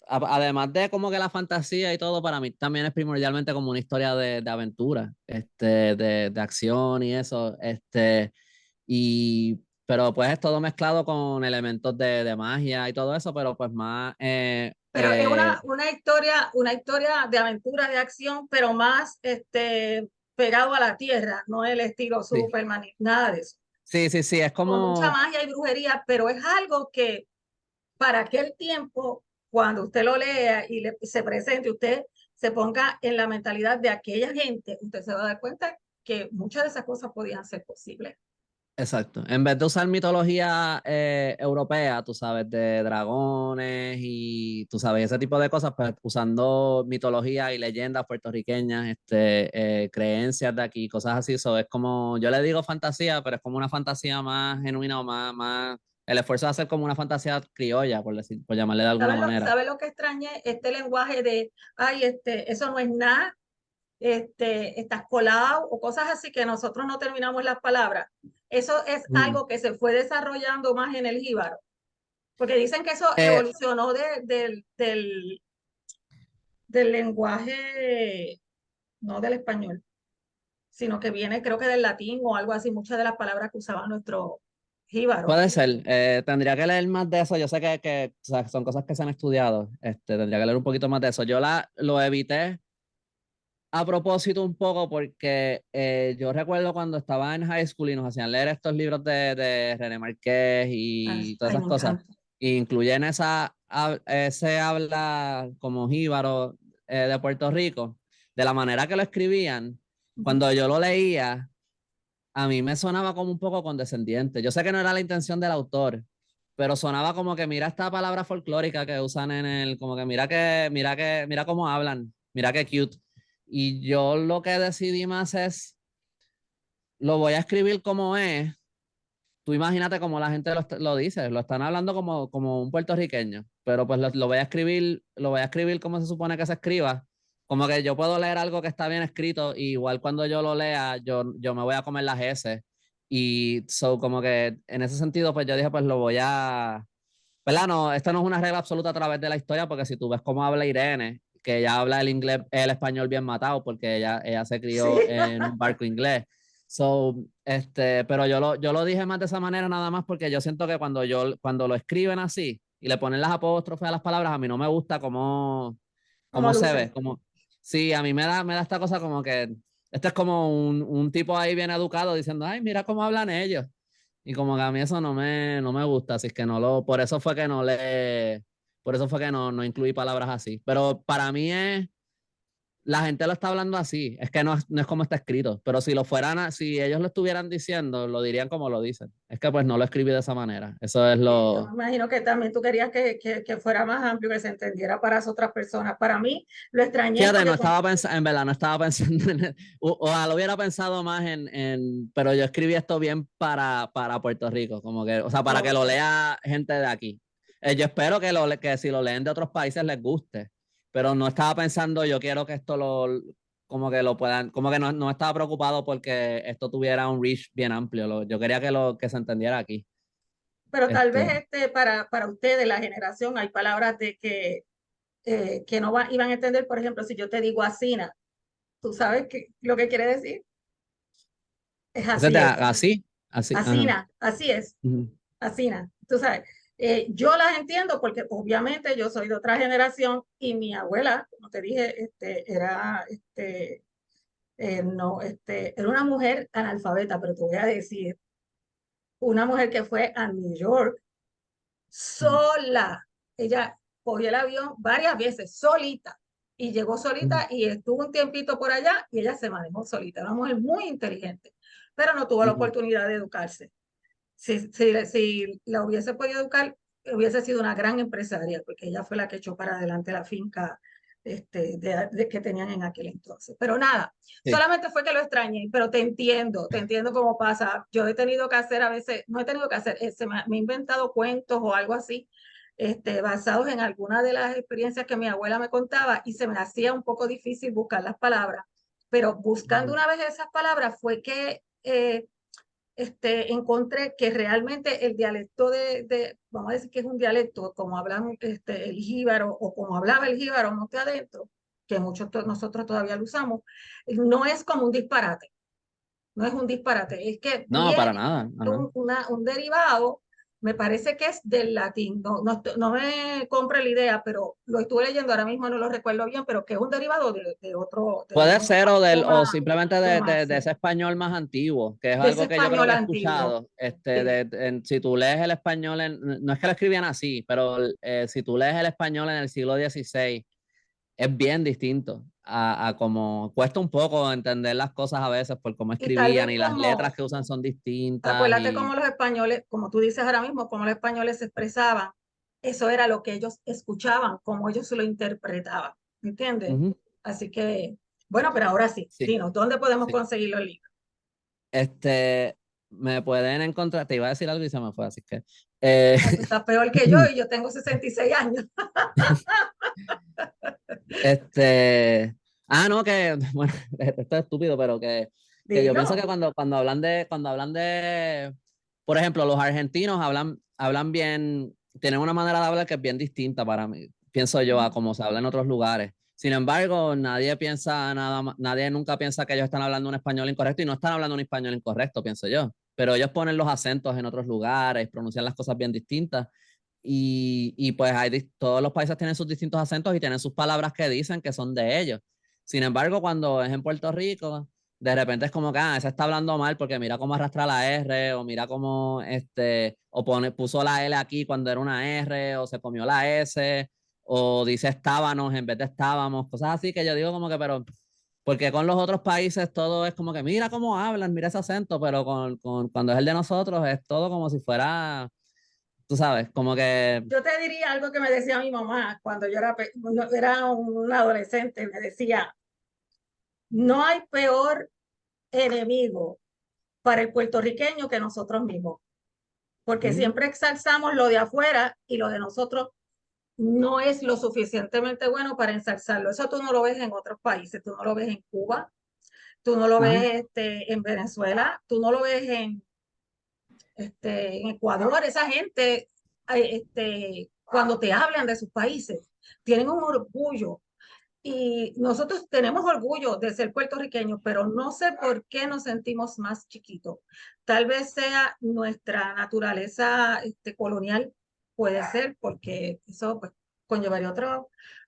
además de como que la fantasía y todo, para mí también es primordialmente como una historia de aventura, de acción y eso, pero pues es todo mezclado con elementos de magia y todo eso, pero pues más, Pero es una historia de aventura, de acción, pero más pegado a la tierra, no el estilo sí, Superman, nada de eso. sí, sí, sí, es Con mucha como, magia y brujería, pero es algo que para aquel tiempo, cuando usted lo lea y se presente, usted se ponga en la mentalidad de aquella gente, usted se va a dar cuenta que muchas de esas cosas podían ser posibles. exacto. En vez de usar mitología europea, tú sabes, de dragones y tú sabes, ese tipo de cosas, pues usando mitología y leyendas puertorriqueñas, creencias de aquí, cosas así. Es como, yo le digo fantasía, pero es como una fantasía más genuina o más, el esfuerzo de hacer como una fantasía criolla, por llamarle de alguna manera. ¿Sabe lo que extrañé? Este lenguaje de, ay, eso no es nada, estás colado o cosas así que nosotros no terminamos las palabras. Eso es Mm. algo que se fue desarrollando más en el jíbaro, porque dicen que eso Eh, evolucionó del lenguaje, no del español, sino que viene creo que del latín o algo así, muchas de las palabras que usaban nuestro jíbaro. Puede ser, tendría que leer más de eso. Yo sé que o sea, son cosas que se han estudiado. Tendría que leer un poquito más de eso. Lo evité a propósito un poco porque yo recuerdo cuando estaba en high school y nos hacían leer estos libros de René Marqués y todas Ay, esas me cosas. encanta. Y incluyen ese habla como jíbaro de Puerto Rico, de la manera que lo escribían. Ujú. Cuando yo lo leía, a mí me sonaba como un poco condescendiente. Yo sé que no era la intención del autor, pero sonaba como que mira esta palabra folclórica que usan en el, como que mira cómo hablan, mira qué cute. Y yo lo que decidí más es, lo voy a escribir como es. Tú imagínate cómo la gente lo dice, lo están hablando como un puertorriqueño, pero pues lo voy a escribir como se supone que se escriba. Como que yo puedo leer algo que está bien escrito, y igual cuando yo lo lea, yo me voy a comer las S. Y como que en ese sentido, pues yo dije, pues lo voy a, ¿verdad? No, esto no es una regla absoluta a través de la historia, porque si tú ves cómo habla Irene, que ella habla el inglés, el español bien matado, porque ella se crió Sí. en un barco inglés. Pero yo lo dije más de esa manera nada más porque yo siento que cuando lo escriben así y le ponen las apóstrofes a las palabras, a mí no me gusta Como cómo se luce. ve. Sí, a mí me da esta cosa como que este es como un tipo ahí bien educado diciendo, ay, mira cómo hablan ellos. Y como que a mí eso no me gusta, así que por eso fue que no incluí palabras así. Pero para mí la gente lo está hablando así, es que no es como está escrito, pero si ellos lo estuvieran diciendo, lo dirían como lo dicen. Es que pues no lo escribí de esa manera. Eso es Yo me imagino que también tú querías que fuera más amplio, que se entendiera para las otras personas. Para mí lo extrañé Fíjate, porque no estaba pensando, en verdad, no estaba pensando o lo hubiera pensado más pero yo escribí esto bien para Puerto Rico, como que, o sea, para que lo ok. lea gente de aquí. Yo espero que si lo leen de otros países les guste, pero no estaba pensando, yo quiero que como que lo puedan, como que no estaba preocupado porque esto tuviera un reach bien amplio. Yo quería que se entendiera aquí. Pero tal vez Este, para ustedes, la generación, hay palabras de que no iban a entender. Por ejemplo, si yo te digo asina, ¿tú sabes lo que quiere decir? Es ese así es. así, ajá. Asina, así es. Ujú, Asina. Tú sabes, yo las entiendo porque obviamente yo soy de otra generación y mi abuela, como te dije, era, no, era una mujer analfabeta, pero te voy a decir, una mujer que fue a New York ujú, sola. Ella cogió el avión varias veces, solita, y llegó ujú, solita y estuvo un tiempito por allá y ella se manejó solita. Una mujer muy inteligente, pero no tuvo la ujú. oportunidad de educarse. Si la hubiese podido educar, hubiese sido una gran empresaria, porque ella fue la que echó para adelante la finca que tenían en aquel entonces. Pero nada, Sí. solamente fue que lo extrañé, pero te entiendo cómo pasa. Yo he tenido que hacer a veces, no he tenido que hacer, me he inventado cuentos o algo así, basados en alguna de las experiencias que mi abuela me contaba y se me hacía un poco difícil buscar las palabras, pero buscando Ujú. una vez esas palabras fue que encontré que realmente el dialecto vamos a decir que es un dialecto, como hablan el jíbaro o como hablaba el jíbaro monte adentro, que muchos nosotros todavía lo usamos, no es como un disparate, no es un disparate, es que No, para viene nada. Ajá. un derivado, me parece que es del latín, no me compre la idea, pero lo estuve leyendo ahora mismo, no lo recuerdo bien, pero que es un derivado de Puede un ser idioma o simplemente de románico, ese español más antiguo, que es de ese algo que yo creo español que he antiguo. escuchado. Sí. Si tú lees el español, no es que lo escribían así, pero si tú lees el español en el siglo XVI, es bien distinto a como cuesta un poco entender las cosas a veces por cómo Y tal escribían, vez y las letras como, que usan son distintas acuérdate y... cómo los españoles, como tú dices ahora mismo, cómo los españoles se expresaban, eso era lo que ellos escuchaban, cómo ellos se lo interpretaban, ¿entiendes? Ujú, Así que, bueno, pero ahora sí, sí, dinos, ¿dónde podemos sí. conseguir los libros? Me pueden encontrar, te iba a decir algo y se me fue, así que... eh, Ah, tú estás peor que yo y yo tengo 66 años. Este, No, que, bueno, esto es estúpido, pero que yo pienso que Dilo. cuando hablan de, por ejemplo, los argentinos hablan bien, tienen una manera de hablar que es bien distinta para mí, pienso yo, a como se habla en otros lugares. Sin embargo, nadie nunca piensa que ellos están hablando un español incorrecto y no están hablando un español incorrecto, pienso yo. Pero ellos ponen los acentos en otros lugares, pronuncian las cosas bien distintas. Y pues todos los países tienen sus distintos acentos y tienen sus palabras que dicen que son de ellos. Sin embargo, cuando es en Puerto Rico, de repente es como que, ese está hablando mal porque mira cómo arrastra la R, o mira cómo, puso la L aquí cuando era una R, o se comió la S, o dice estábanos en vez de estábamos, cosas así que yo digo como que, pero, porque con los otros países todo es como que, mira cómo hablan, mira ese acento, pero cuando es el de nosotros es todo como si fuera, tú sabes, como que... Yo te diría algo que me decía mi mamá cuando yo era un adolescente. Me decía, no hay peor enemigo para el puertorriqueño que nosotros mismos, porque Ujú, siempre exalzamos lo de afuera y lo de nosotros no es lo suficientemente bueno para ensalzarlo. Eso tú no lo ves en otros países, tú no lo ves en Cuba, tú no lo ujú, ves en Venezuela, tú no lo ves en Ecuador. Esa gente, cuando te hablan de sus países, tienen un orgullo. Y nosotros tenemos orgullo de ser puertorriqueños, pero no sé por qué nos sentimos más chiquitos. Tal vez sea nuestra naturaleza colonial, puede ser, porque eso pues, conllevaría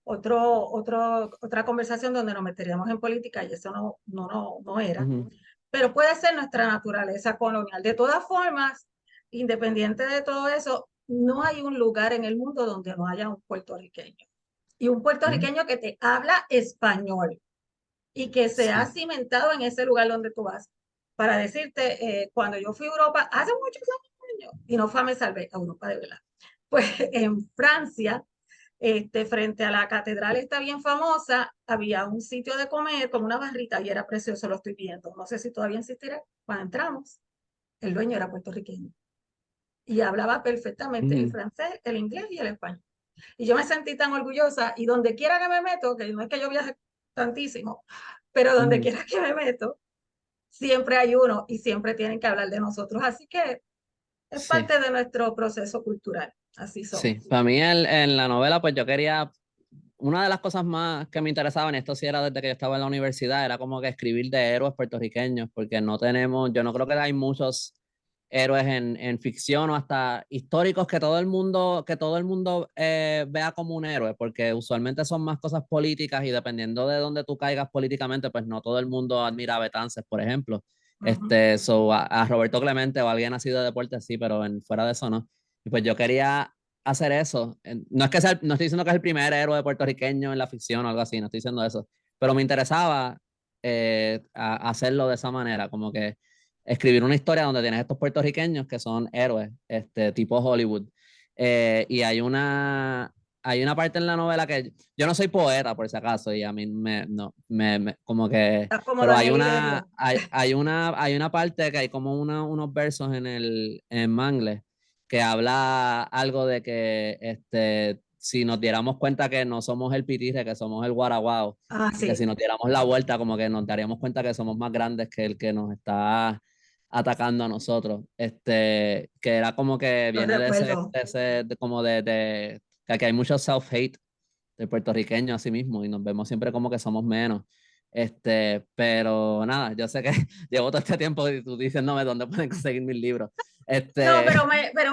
otra conversación donde nos meteríamos en política y eso no era. ujú, Pero puede ser nuestra naturaleza colonial. De todas formas, independiente de todo eso, no hay un lugar en el mundo donde no haya un puertorriqueño y un ujú. puertorriqueño que te habla español y que se ha Sí. cimentado en ese lugar donde tú vas. Para decirte, cuando yo fui a Europa hace muchos años, y no fue a Me Salvé, a Europa de verdad, pues en Francia, frente a la catedral está bien famosa, había un sitio de comer como una barrita y era precioso, lo estoy viendo. No sé si todavía existirá. Cuando entramos, el dueño era puertorriqueño y hablaba perfectamente el Ujú, francés, el inglés y el español. Y yo me sentí tan orgullosa y donde quiera que me meto, que no es que yo viaje tantísimo, pero donde ujú. quiera que me meto, siempre hay uno y siempre tienen que hablar de nosotros. Así que es Sí. parte de nuestro proceso cultural. Así Sí, somos. para mí en la novela, pues yo quería, una de las cosas más que me interesaban, y esto sí era desde que yo estaba en la universidad, era como que escribir de héroes puertorriqueños, porque no tenemos, yo no creo que hay muchos héroes en ficción o hasta históricos que todo el mundo vea como un héroe, porque usualmente son más cosas políticas y dependiendo de dónde tú caigas políticamente, pues no todo el mundo admira a Betances, por ejemplo. Uh -huh. A Roberto Clemente o alguien así de deporte, sí, pero fuera de eso no. Y pues yo quería hacer eso. No estoy diciendo que es el primer héroe puertorriqueño en la ficción o algo así, no estoy diciendo eso, pero me interesaba hacerlo de esa manera, como que escribir una historia donde tienes estos puertorriqueños que son héroes, tipo Hollywood. Y hay una parte en la novela que yo no soy poeta, por si acaso, y a mí no, como que, Estás como pero hay Daniel y una, Delio. hay una parte que hay como unos versos en Mangle que habla algo de que si nos diéramos cuenta que no somos el pitirre, que somos el guaraguao, Ah, y que sí. si nos diéramos la vuelta, como que nos daríamos cuenta que somos más grandes que el que nos está atacando a nosotros. Que era como que Estoy de viene de ese, acuerdo. de ese, como de que aquí hay mucho self-hate del puertorriqueño a sí mismo y nos vemos siempre como que somos menos. Pero nada, yo sé que llevo todo este tiempo y tú diciéndome dónde pueden conseguir mis libros. No, Este, pero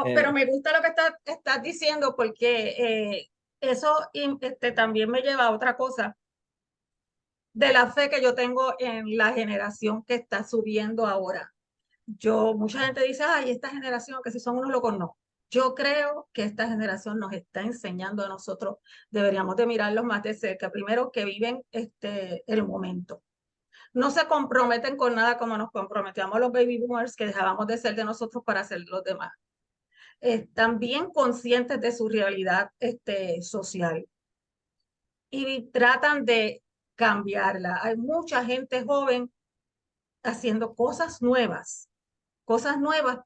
eh, me gusta lo que estás diciendo porque eso también me lleva a otra cosa de la fe que yo tengo en la generación que está subiendo ahora. Mucha gente dice, ay, esta generación que si son unos locos, no. Yo creo que esta generación nos está enseñando a nosotros, deberíamos de mirarlos más de cerca, primero que viven el momento. No se comprometen con nada como nos comprometíamos los baby boomers, que dejábamos de ser de nosotros para ser los demás. Están bien conscientes de su realidad social y tratan de cambiarla. Hay mucha gente joven haciendo cosas nuevas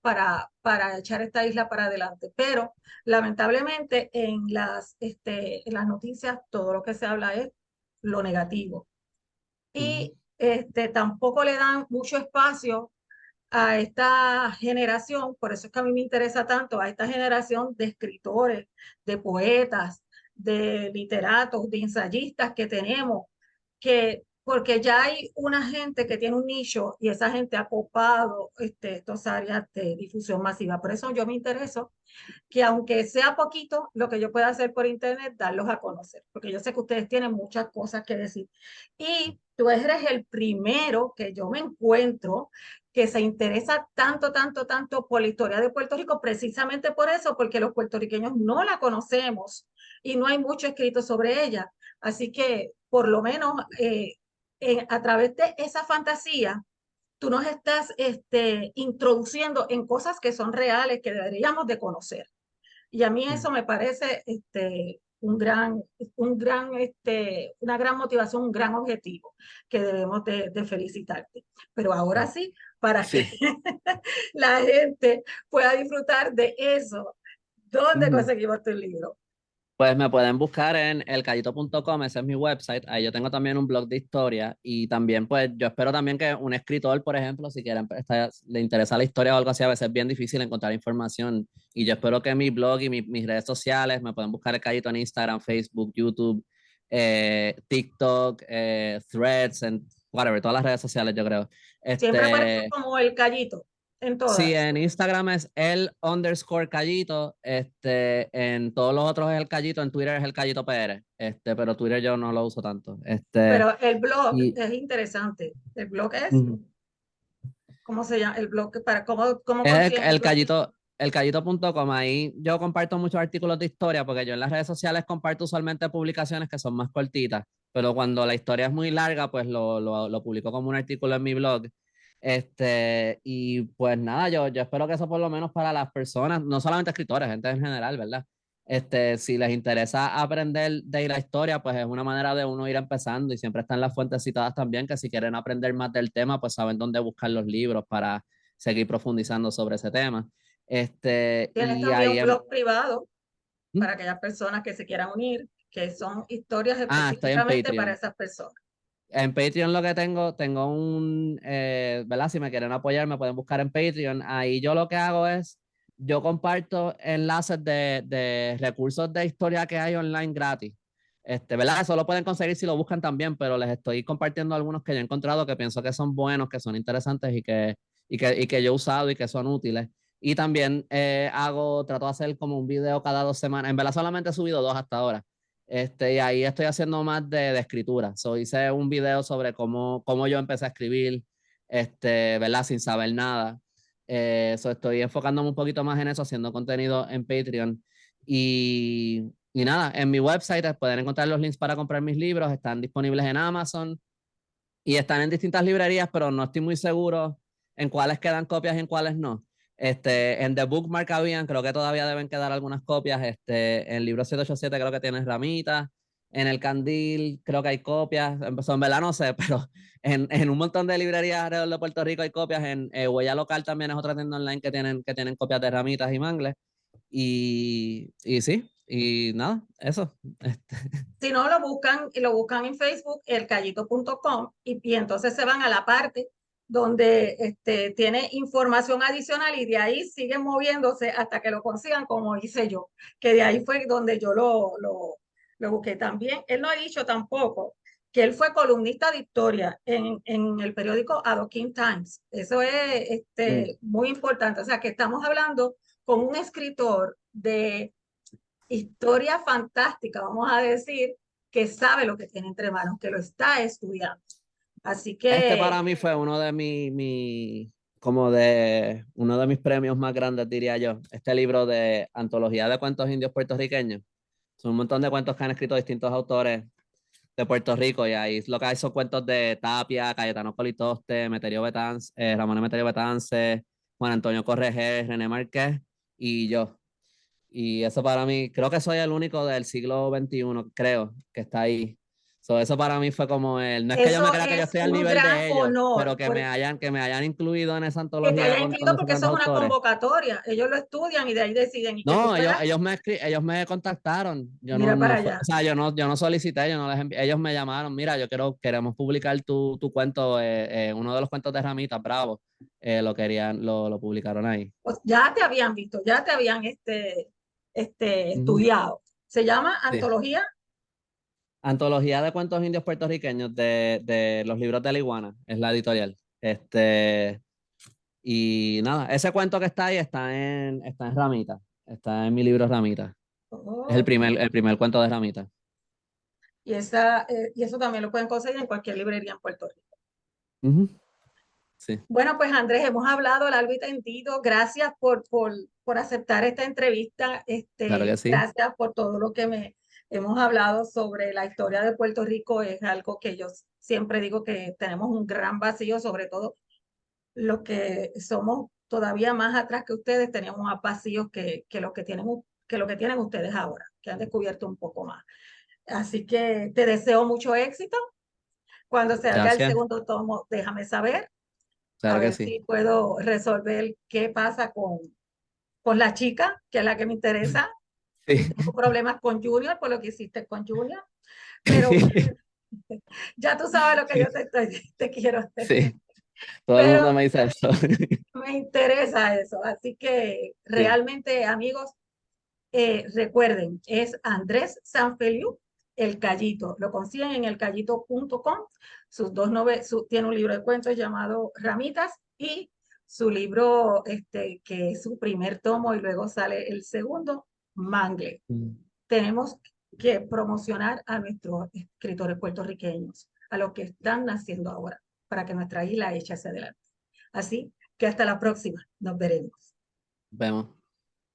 para echar esta isla para adelante. Pero lamentablemente en las noticias todo lo que se habla es lo negativo. y tampoco le dan mucho espacio a esta generación, por eso es que a mí me interesa tanto, a esta generación de escritores, de poetas, de literatos, de ensayistas que tenemos, porque ya hay una gente que tiene un nicho y esa gente ha copado estas áreas de difusión masiva. Por eso yo me intereso que aunque sea poquito, lo que yo pueda hacer por internet, darlos a conocer, porque yo sé que ustedes tienen muchas cosas que decir. Y tú eres el primero que yo me encuentro que se interesa tanto, tanto, tanto por la historia de Puerto Rico, precisamente por eso, porque los puertorriqueños no la conocemos y no hay mucho escrito sobre ella. Así que, por lo menos, a través de esa fantasía, tú nos estás introduciendo en cosas que son reales, que deberíamos de conocer. Y a mí eso me parece una gran motivación, un gran objetivo que debemos de felicitarte. Pero ahora sí, para que Sí. la gente pueda disfrutar de eso, ¿dónde Ujú. conseguimos tu libro? Pues me pueden buscar en elcayito.com, ese es mi website. Ahí yo tengo también un blog de historia y también pues yo espero también que un escritor, por ejemplo, si quieren, le interesa la historia o algo así, a veces es bien difícil encontrar información y yo espero que mi blog y mis redes sociales, me pueden buscar El Cayito en Instagram, Facebook, YouTube, TikTok, Threads, en whatever, todas las redes sociales yo creo. Siempre aparece Este, como el Callito en Sí, todas. en Instagram es el_Callito, en todos los otros es el Callito, en Twitter es el Callito PR, pero Twitter yo no lo uso tanto, Pero el blog y es interesante. El blog es, ujú. ¿cómo se llama? El blog, ¿cómo Es consiguen el blog? elcallito.com, ahí yo comparto muchos artículos de historia, porque yo en las redes sociales comparto usualmente publicaciones que son más cortitas, pero cuando la historia es muy larga, pues lo publico como un artículo en mi blog. Y pues nada, yo espero que eso por lo menos para las personas, no solamente escritores, gente en general, ¿verdad? Si les interesa aprender de la historia, pues es una manera de uno ir empezando y siempre están las fuentes citadas también, que si quieren aprender más del tema, pues saben dónde buscar los libros para seguir profundizando sobre ese tema. Tienes Y también ahí un en, blog privado ¿Mm? para aquellas personas que se quieran unir, que son historias Estoy en específicamente para Patreon. esas personas. En Patreon lo que tengo ¿verdad? Si me quieren apoyar, me pueden buscar en Patreon. Ahí yo lo que hago es, yo comparto enlaces de recursos de historia que hay online gratis. ¿Verdad? Eso lo pueden conseguir si lo buscan también, pero les estoy compartiendo algunos que yo he encontrado que pienso que son buenos, que son interesantes y que yo he usado y que son útiles. Y también trato de hacer como un video cada 2 semanas. En verdad solamente he subido 2 hasta ahora. Y ahí estoy haciendo más de escritura. Hice un video sobre cómo yo empecé a escribir, ¿verdad? Sin saber nada. Estoy enfocándome un poquito más en eso, haciendo contenido en Patreon. Y nada, en mi website pueden encontrar los links para comprar mis libros. Están disponibles en Amazon y están en distintas librerías, pero no estoy muy seguro en cuáles quedan copias y en cuáles no. En The Bookmark habían, creo que todavía deben quedar algunas copias. En el libro 787 creo que tiene ramitas. En el Candil creo que hay copias. En verdad no sé, pero en un montón de librerías alrededor de Puerto Rico hay copias. En Huella Local también es otra tienda online que tienen copias de ramitas y mangles. Y sí, y nada, eso. Si no, lo buscan en Facebook, elcallito.com, y entonces se van a la parte donde tiene información adicional y de ahí siguen moviéndose hasta que lo consigan, como hice yo, que de ahí fue donde yo lo busqué también. Él no ha dicho tampoco que él fue columnista de historia en el periódico Adoquin Times. Eso es Mm. muy importante. O sea, que estamos hablando con un escritor de historia fantástica, vamos a decir, que sabe lo que tiene entre manos, que lo está estudiando. Así Para que mí fue uno de uno de mis premios más grandes, diría yo. Este libro de antología de cuentos indios puertorriqueños. Son un montón de cuentos que han escrito distintos autores de Puerto Rico y ahí lo que hay son cuentos de Tapia, Cayetano Colitoste, Ramón Emeterio Betance, Juan Antonio Correger, René Márquez y yo. Y eso para mí, creo que soy el único del siglo XXI, creo, que está ahí. So, eso para mí fue como no es que yo me Eso crea que yo es estoy al un nivel gran de ellos, pero honor, que me hayan incluido en esa que te antología haya con incluido porque eso diferentes es una autores. convocatoria. Ellos lo estudian y de ahí deciden y que tú No, puedas, ellos me contactaron. Yo mira para no fue, o allá. sea, yo no solicité, yo no les ellos me llamaron, mira, queremos publicar tu cuento, uno de los cuentos de Ramitas, bravo. Lo publicaron ahí. Pues ya te habían visto, ya te habían Ujú. estudiado. Se llama Sí. Antología. Antología de cuentos indios puertorriqueños de los libros de la iguana, es la editorial. Y nada, ese cuento que está ahí está en Ramita, está en mi libro Ramita. Es Ok. el primer cuento de Ramita. Y eso también lo pueden conseguir en cualquier librería en Puerto Rico. Ujú. Sí, Bueno, pues Andrés, hemos hablado largo y tendido. Gracias por aceptar esta entrevista. claro que sí. Gracias por todo lo que hemos hablado sobre la historia de Puerto Rico. Es algo que yo siempre digo que tenemos un gran vacío, sobre todo los que somos todavía más atrás que ustedes, teníamos más vacíos que lo que tienen ustedes ahora, que han descubierto un poco más. Así que te deseo mucho éxito. Cuando se haga el Gracias, segundo tomo, déjame saber, a claro que ver sí. si puedo resolver qué pasa con la chica, que es la que me interesa. Sí. Tengo problemas con Junior, por lo que hiciste con Junior, pero ya tú sabes lo que yo te quiero hacer. Sí, todo el mundo Pero me dice eso. me interesa eso. Así que Sí. realmente, amigos, recuerden, es Andrés Sanfeliu, El Callito. Lo consiguen en elcallito.com. Tiene un libro de cuentos llamado Ramitas y su libro, que es su primer tomo y luego sale el segundo, Mangle. Mm. Tenemos que promocionar a nuestros escritores puertorriqueños, a los que están naciendo ahora, para que nuestra isla eche hacia adelante. Así que hasta la próxima. Nos veremos. Vemos.